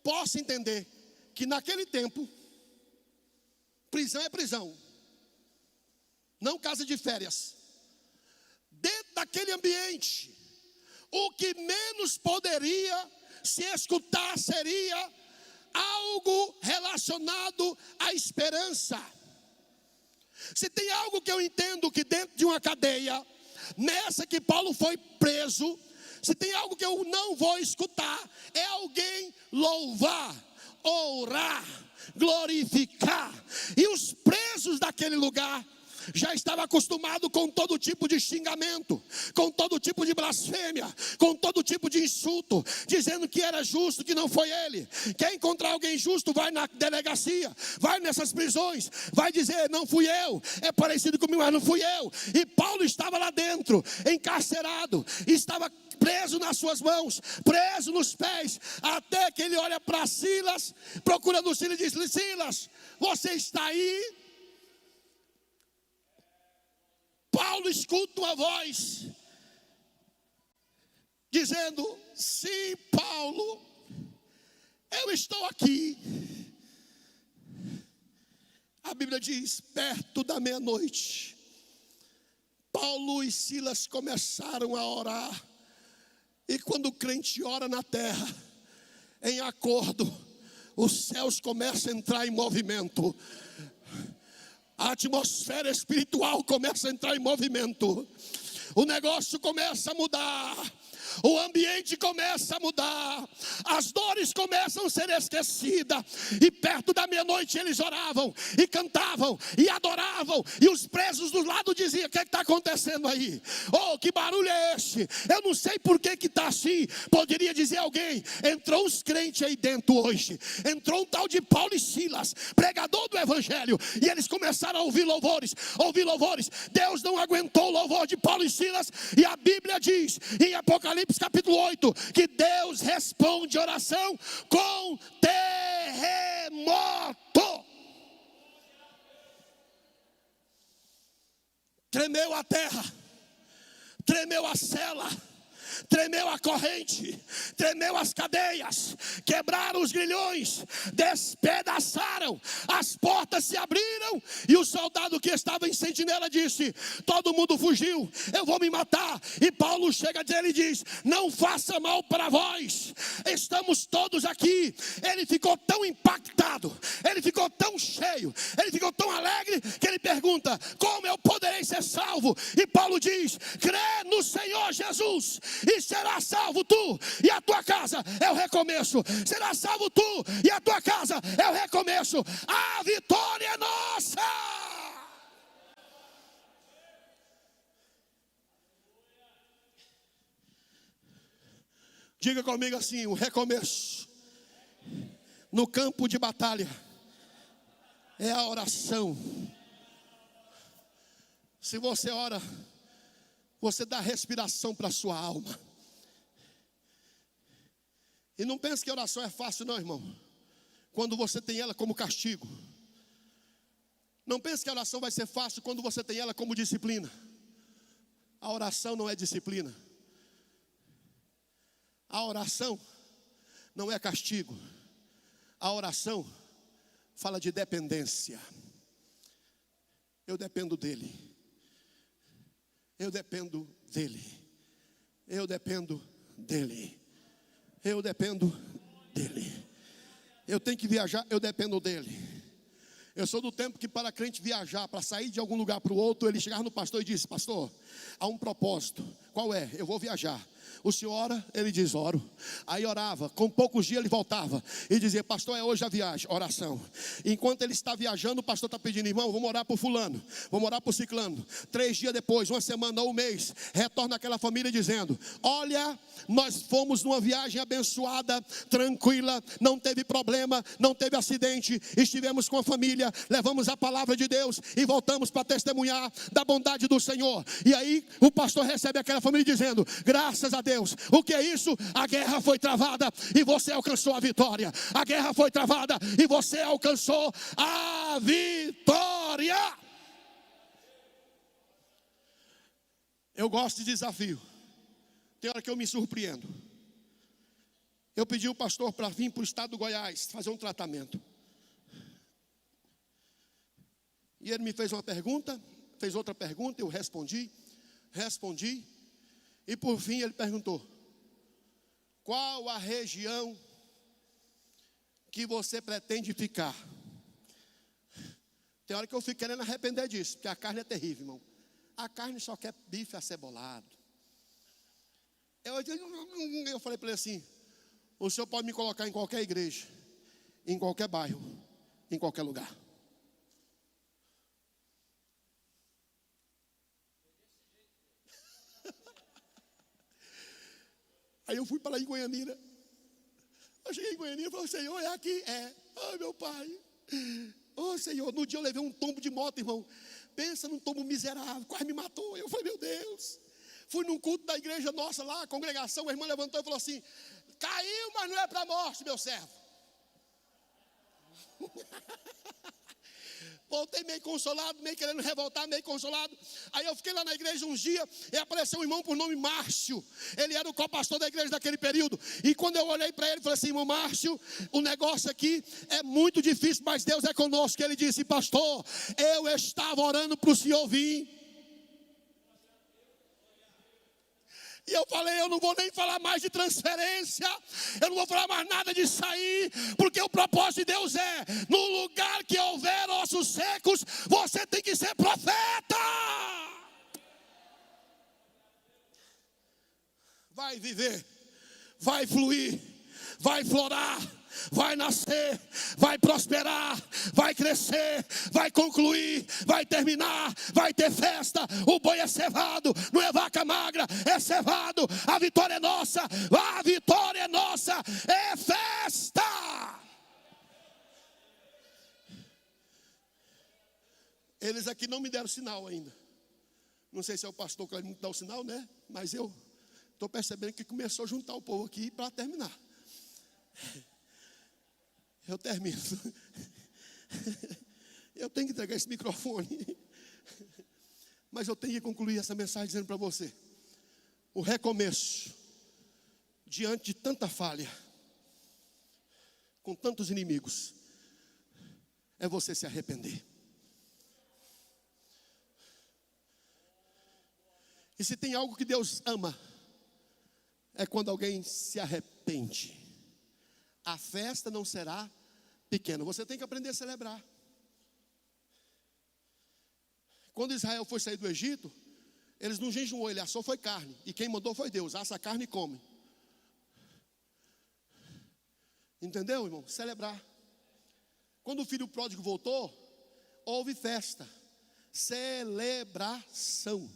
possa entender que naquele tempo, prisão é prisão, não casa de férias. Dentro daquele ambiente, o que menos poderia se escutar seria algo relacionado à esperança. Se tem algo que eu entendo que dentro de uma cadeia, nessa que Paulo foi preso, se tem algo que eu não vou escutar, é alguém louvar, orar, glorificar. E os presos daquele lugar já estavam acostumados com todo tipo de xingamento, com todo tipo de blasfêmia, com todo tipo de insulto, dizendo que era justo, que não foi ele. Quer encontrar alguém justo, vai na delegacia, vai nessas prisões, vai dizer, não fui eu, é parecido comigo, mas não fui eu. E Paulo estava lá dentro, encarcerado, estava preso nas suas mãos, preso nos pés, até que ele olha para Silas, procurando Silas e diz, Silas, você está aí? Paulo escuta uma voz dizendo, sim, Paulo, eu estou aqui. A Bíblia diz, perto da meia-noite, Paulo e Silas começaram a orar. E quando o crente ora na terra, em acordo, os céus começam a entrar em movimento. A atmosfera espiritual começa a entrar em movimento. O negócio começa a mudar. O ambiente começa a mudar. As dores começam a ser esquecidas. E perto da meia-noite eles oravam e cantavam e adoravam. E os presos do lado diziam, o que está acontecendo aí? Oh, que barulho é esse? Eu não sei por que está assim. Poderia dizer alguém, entrou uns crentes aí dentro hoje. Entrou um tal de Paulo e Silas, pregador do evangelho. E eles começaram a ouvir louvores. Deus não aguentou o louvor de Paulo e Silas. E a Bíblia diz em Apocalipse capítulo 8, que Deus responde oração com terremoto. Tremeu a terra, tremeu a cela, tremeu a corrente, tremeu as cadeias, quebraram os grilhões, despedaçaram, as portas se abriram, e o soldado que estava em sentinela disse, todo mundo fugiu, eu vou me matar. E Paulo chega dele e diz, não faça mal para vós, estamos todos aqui. Ele ficou tão impactado, ele ficou tão cheio, ele ficou tão alegre, que ele pergunta, como eu poderei ser salvo? E Paulo diz, crê no Senhor Jesus, e será salvo tu e a tua casa. É o recomeço. Será salvo tu e a tua casa. É o recomeço. A vitória é nossa. Diga comigo assim, o recomeço no campo de batalha é a oração. Se você ora, você dá respiração para a sua alma. E não pense que a oração é fácil não, irmão. Quando você tem ela como castigo. Não pense que a oração vai ser fácil quando você tem ela como disciplina. A oração não é disciplina. A oração não é castigo. A oração fala de dependência. Eu dependo dele. Eu dependo dele. Eu dependo dele. Eu dependo dele. Eu tenho que viajar, eu dependo dele. Eu sou do tempo que para crente viajar, para sair de algum lugar para o outro, ele chegava no pastor e disse, pastor, há um propósito. Qual é? Eu vou viajar. O senhor ora? Ele diz, oro. Aí orava, com poucos dias ele voltava e dizia, pastor, é hoje a viagem, oração. Enquanto ele está viajando, o pastor está pedindo, irmão, vamos orar por fulano, vamos orar por ciclano. 3 dias depois, uma semana ou um mês, retorna aquela família dizendo, olha, nós fomos numa viagem abençoada, tranquila, não teve problema, não teve acidente, estivemos com a família, levamos a palavra de Deus e voltamos para testemunhar da bondade do Senhor. E aí o pastor recebe aquela família dizendo, graças a Deus. O que é isso? A guerra foi travada e você alcançou a vitória. A guerra foi travada e você alcançou a vitória. Eu gosto de desafio. Tem hora que eu me surpreendo. eu pedi o pastor para vir para o estado do Goiás fazer um tratamento. E ele me fez uma pergunta, fez outra pergunta, eu respondi. E por fim ele perguntou: qual a região que você pretende ficar? Tem hora que eu fico querendo arrepender disso, porque a carne é terrível, irmão. A carne só quer bife acebolado. Eu falei para ele assim: o senhor pode me colocar em qualquer igreja, em qualquer bairro, em qualquer lugar. Aí eu fui para lá em Goianira. Eu cheguei em Goianira e falei: Senhor, é aqui? É. Ai, meu pai. Oh, Senhor, no dia eu levei um tombo de moto, irmão. Pensa num tombo miserável, quase me matou. Eu falei: meu Deus. Fui num culto da igreja nossa lá, a congregação, a irmã levantou e falou assim: caiu, mas não é para a morte, meu servo. Voltei meio consolado, meio querendo revoltar, meio consolado. Aí eu fiquei lá na igreja uns dias e apareceu um irmão por nome Márcio. Ele era o co-pastor da igreja daquele período. E quando eu olhei para ele, falei assim: irmão Márcio, o negócio aqui é muito difícil, mas Deus é conosco. Ele disse: pastor, eu estava orando para o senhor vir. E eu falei: eu não vou nem falar mais de transferência, eu não vou falar mais nada de sair, porque o propósito de Deus é: no lugar que houver ossos secos, você tem que ser profeta. Vai viver, vai fluir, vai florar, vai nascer, vai prosperar, vai crescer, vai concluir, vai terminar, vai ter festa. O boi é cevado, não é vaca magra, é cevado. A vitória é nossa, a vitória é nossa, é festa. Eles aqui não me deram sinal ainda. Não sei se é o pastor que vai me dar o sinal, né? Mas eu estou percebendo que começou a juntar o povo aqui para terminar. Eu termino. Eu tenho que entregar esse microfone. Mas eu tenho que concluir essa mensagem dizendo para você: o recomeço, diante de tanta falha, com tantos inimigos, é você se arrepender. E se tem algo que Deus ama, é quando alguém se arrepende. A festa não será pequena. Você tem que aprender a celebrar. Quando Israel foi sair do Egito, eles não jejuou, ele assou foi carne. E quem mandou foi Deus: assa a carne e come. Entendeu, irmão? Celebrar. Quando o filho pródigo voltou, houve festa. Celebração.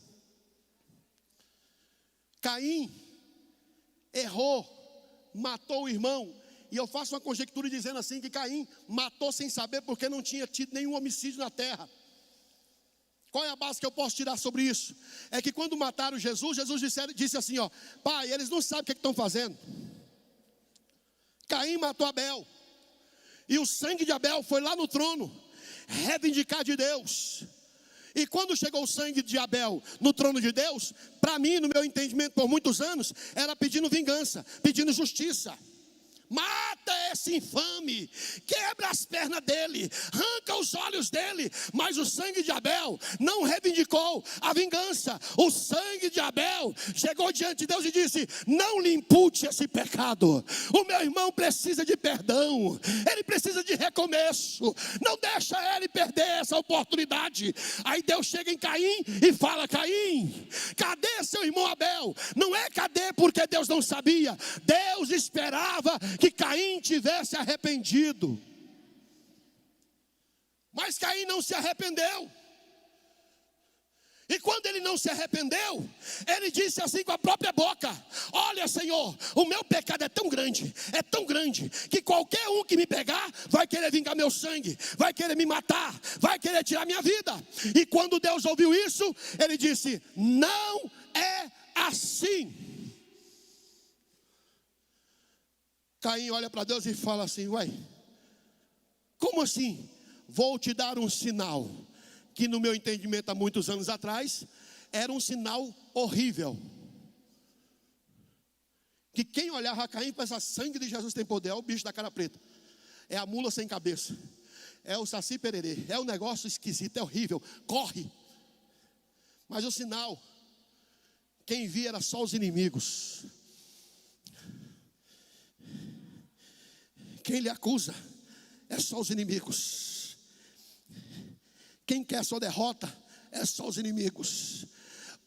Caim errou, matou o irmão. E eu faço uma conjectura dizendo assim, que Caim matou sem saber, porque não tinha tido nenhum homicídio na terra. Qual é a base que eu posso tirar sobre isso? É que quando mataram Jesus, disse assim: ó, pai, eles não sabem o que estão fazendo. Caim matou Abel. E o sangue de Abel foi lá no trono reivindicar de Deus. E quando chegou o sangue de Abel no trono de Deus, para mim, no meu entendimento por muitos anos, era pedindo vingança, pedindo justiça. Mata esse infame, quebra as pernas dele, arranca os olhos dele. Mas o sangue de Abel não reivindicou a vingança. O sangue de Abel chegou diante de Deus e disse: não lhe impute esse pecado. O meu irmão precisa de perdão, ele precisa de recomeço. Não deixa ele perder essa oportunidade. Aí Deus chega em Caim e fala: Caim, cadê seu irmão Abel? Não é cadê porque Deus não sabia. Deus esperava que Caim tivesse arrependido. Mas Caim não se arrependeu. E quando ele não se arrependeu, ele disse assim com a própria boca: olha, Senhor, o meu pecado é tão grande, que qualquer um que me pegar vai querer vingar meu sangue, vai querer me matar, vai querer tirar minha vida. E quando Deus ouviu isso, ele disse: não é assim. Caim olha para Deus e fala assim: ué, como assim? Vou te dar um sinal, que no meu entendimento há muitos anos atrás, era um sinal horrível. que quem olhava Caim e pensava, sangue de Jesus tem poder, é o bicho da cara preta, é a mula sem cabeça, é o saci pererê, é um negócio esquisito, é horrível, corre. Mas o sinal, quem via era só os inimigos. Quem lhe acusa é só os inimigos. Quem quer sua derrota é só os inimigos.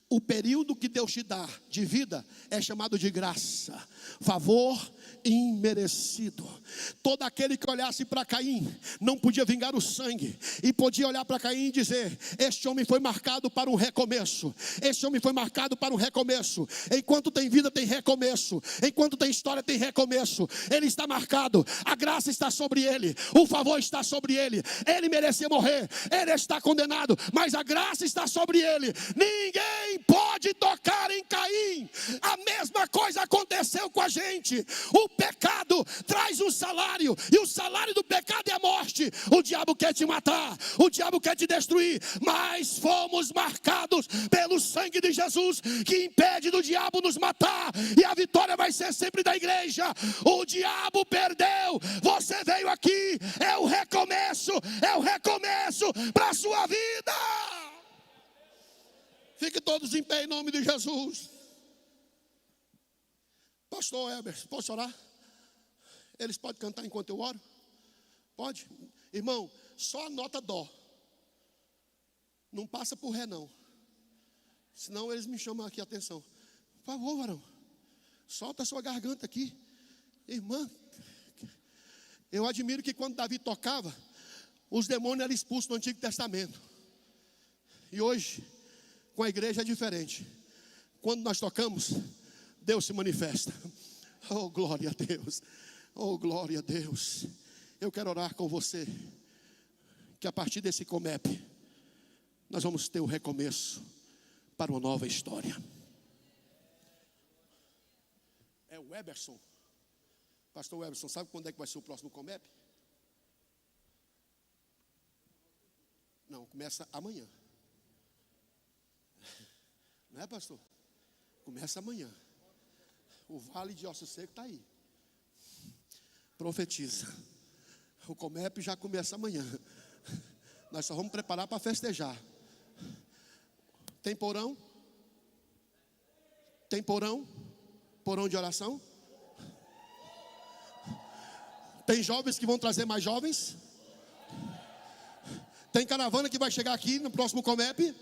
O período que Deus te dá de vida é chamado de graça, favor imerecido. Todo aquele que olhasse para Caim não podia vingar o sangue, e podia olhar para Caim e dizer, este homem foi marcado para um recomeço, este homem foi marcado para um recomeço. Enquanto tem vida tem recomeço, enquanto tem história tem recomeço. Ele está marcado, a graça está sobre ele, o favor está sobre ele. Ele merecia morrer, ele está condenado, mas a graça está sobre ele. Ninguém pode tocar em Caim. A mesma coisa aconteceu com a gente. O pecado traz um salário, e o salário do pecado é a morte. O diabo quer te matar, o diabo quer te destruir, mas fomos marcados pelo sangue de Jesus, que impede do diabo nos matar, e a vitória vai ser sempre da igreja. O diabo perdeu, você veio aqui, é o recomeço para a sua vida. Fique todos em pé em nome de Jesus. Pastor Heber, posso orar? Eles podem cantar enquanto eu oro? Pode? Irmão, só a nota dó. Não passa por ré não. Senão eles me chamam aqui a atenção. Por favor, varão, solta a sua garganta aqui. Irmã, eu admiro que quando Davi tocava, os demônios eram expulsos no Antigo Testamento. E hoje, com a igreja é diferente. Quando nós tocamos, Deus se manifesta. Oh, glória a Deus. Oh, glória a Deus. Eu quero orar com você, que a partir desse Comep, nós vamos ter o recomeço para uma nova história. É o Eberson. Pastor Eberson, sabe quando é que vai ser o próximo Comep? Não, começa amanhã. Não é, pastor? Começa amanhã. O vale de Osso Seco está aí. Profetiza. O Comep já começa amanhã. Nós só vamos preparar para festejar. Tem porão? Tem porão? Porão de oração? Tem jovens que vão trazer mais jovens? Tem caravana que vai chegar aqui no próximo Comep?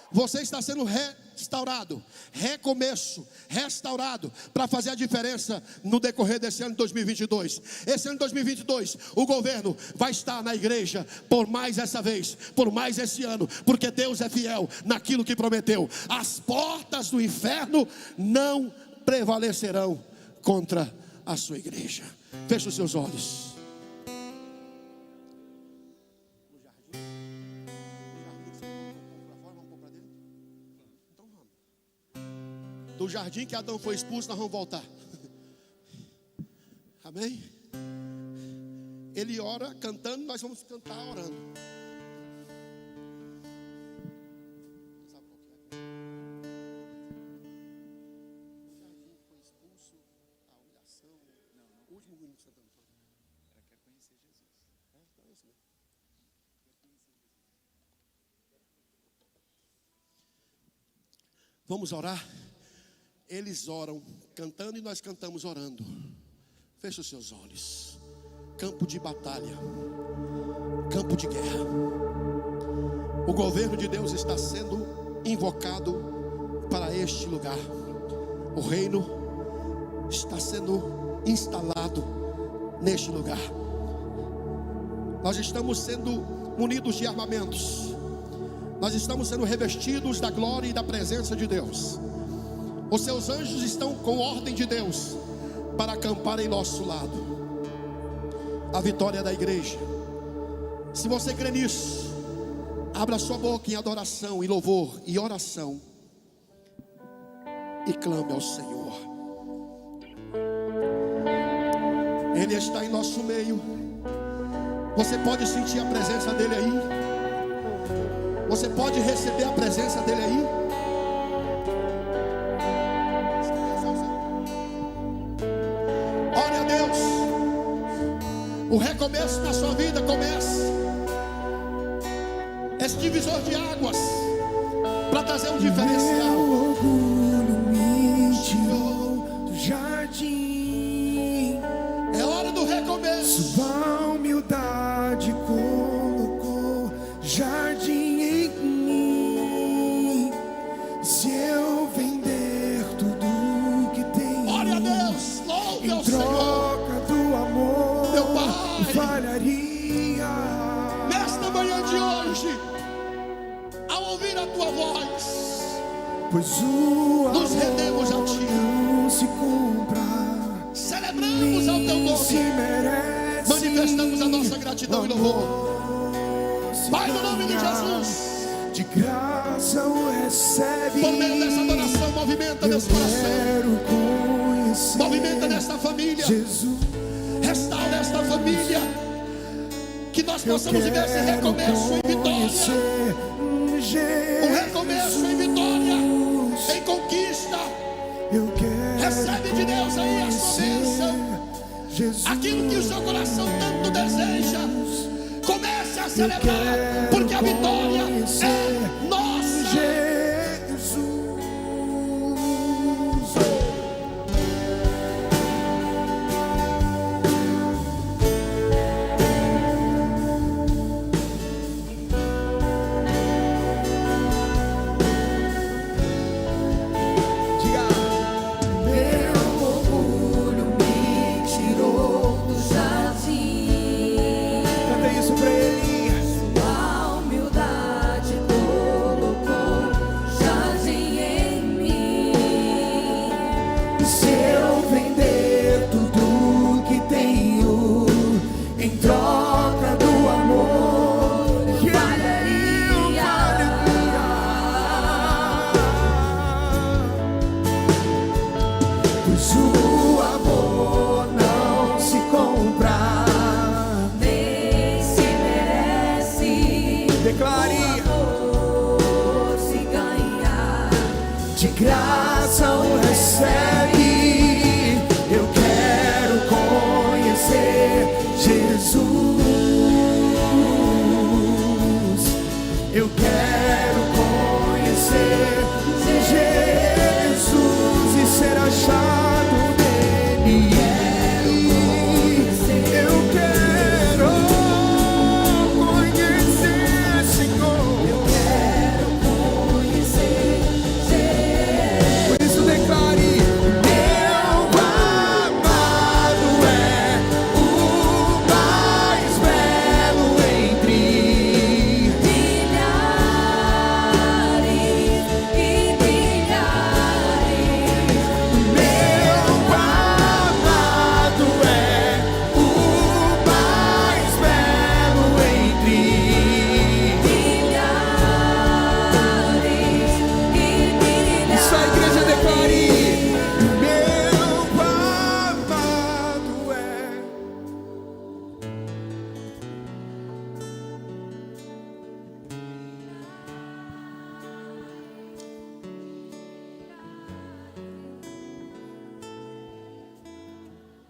Você está sendo restaurado, recomeço, restaurado, para fazer a diferença no decorrer desse ano de 2022. Esse ano de 2022, o governo vai estar na igreja por mais essa vez, por mais esse ano, porque Deus é fiel naquilo que prometeu. As portas do inferno não prevalecerão contra a sua igreja. Feche os seus olhos. Do jardim que Adão foi expulso, nós vamos voltar. Amém? Ele ora cantando, nós vamos cantar orando. O jardim foi expulso, a humilhação. O último hino que Santo Antônio. Ela quer conhecer Jesus. Então é isso mesmo. Vamos orar? Eles oram cantando e nós cantamos orando. Feche os seus olhos. Campo de batalha, campo de guerra. O governo de Deus está sendo invocado para este lugar. O reino está sendo instalado neste lugar. Nós estamos sendo munidos de armamentos. Nós estamos sendo revestidos da glória e da presença de Deus. Os seus anjos estão com ordem de Deus para acampar em nosso lado. A vitória da igreja. Se você crê nisso, abra sua boca em adoração, em louvor e oração, e clame ao Senhor. Ele está em nosso meio. Você pode sentir a presença dele aí? Você pode receber a presença dele aí? O recomeço na sua vida começa. Esse divisor de águas para trazer um diferencial. Meu orgulho me tirou do jardim. É hora do recomeço. Sua humildade colocou jardim em mim. Se eu vender tudo que tenho, Ore a Deus, louve ao em Senhor. troca do amor, Meu Pai, falharia. nesta manhã de hoje, ao ouvir a tua voz, Pois o nos rendemos a amor ti. não se compra, Celebramos ao teu se nome. merece. Manifestamos a nossa gratidão e louvor. Se Pai, no nome de ganha, Jesus, de graça o recebe. por meio dessa adoração, movimenta nesse coração, Quero conhecer movimenta nesta família, Jesus. restaura esta família, que nós possamos viver esse recomeço em vitória, um recomeço em vitória, em conquista. Eu quero Recebe de Deus aí a sua bênção, Jesus. aquilo que o seu coração tanto deseja. Comece a celebrar, porque a vitória é nossa. Jesus. Diga. Meu orgulho me tirou do jardim. Canta isso pra ele. A humildade colocou jardim em mim. Se eu vender tudo que tenho em troca do amor, Falharia. pois o amor não se compra. Nem se merece. Declare. O amor se ganha. De graça o recebe. Eu quero conhecer Jesus. Eu quero conhecer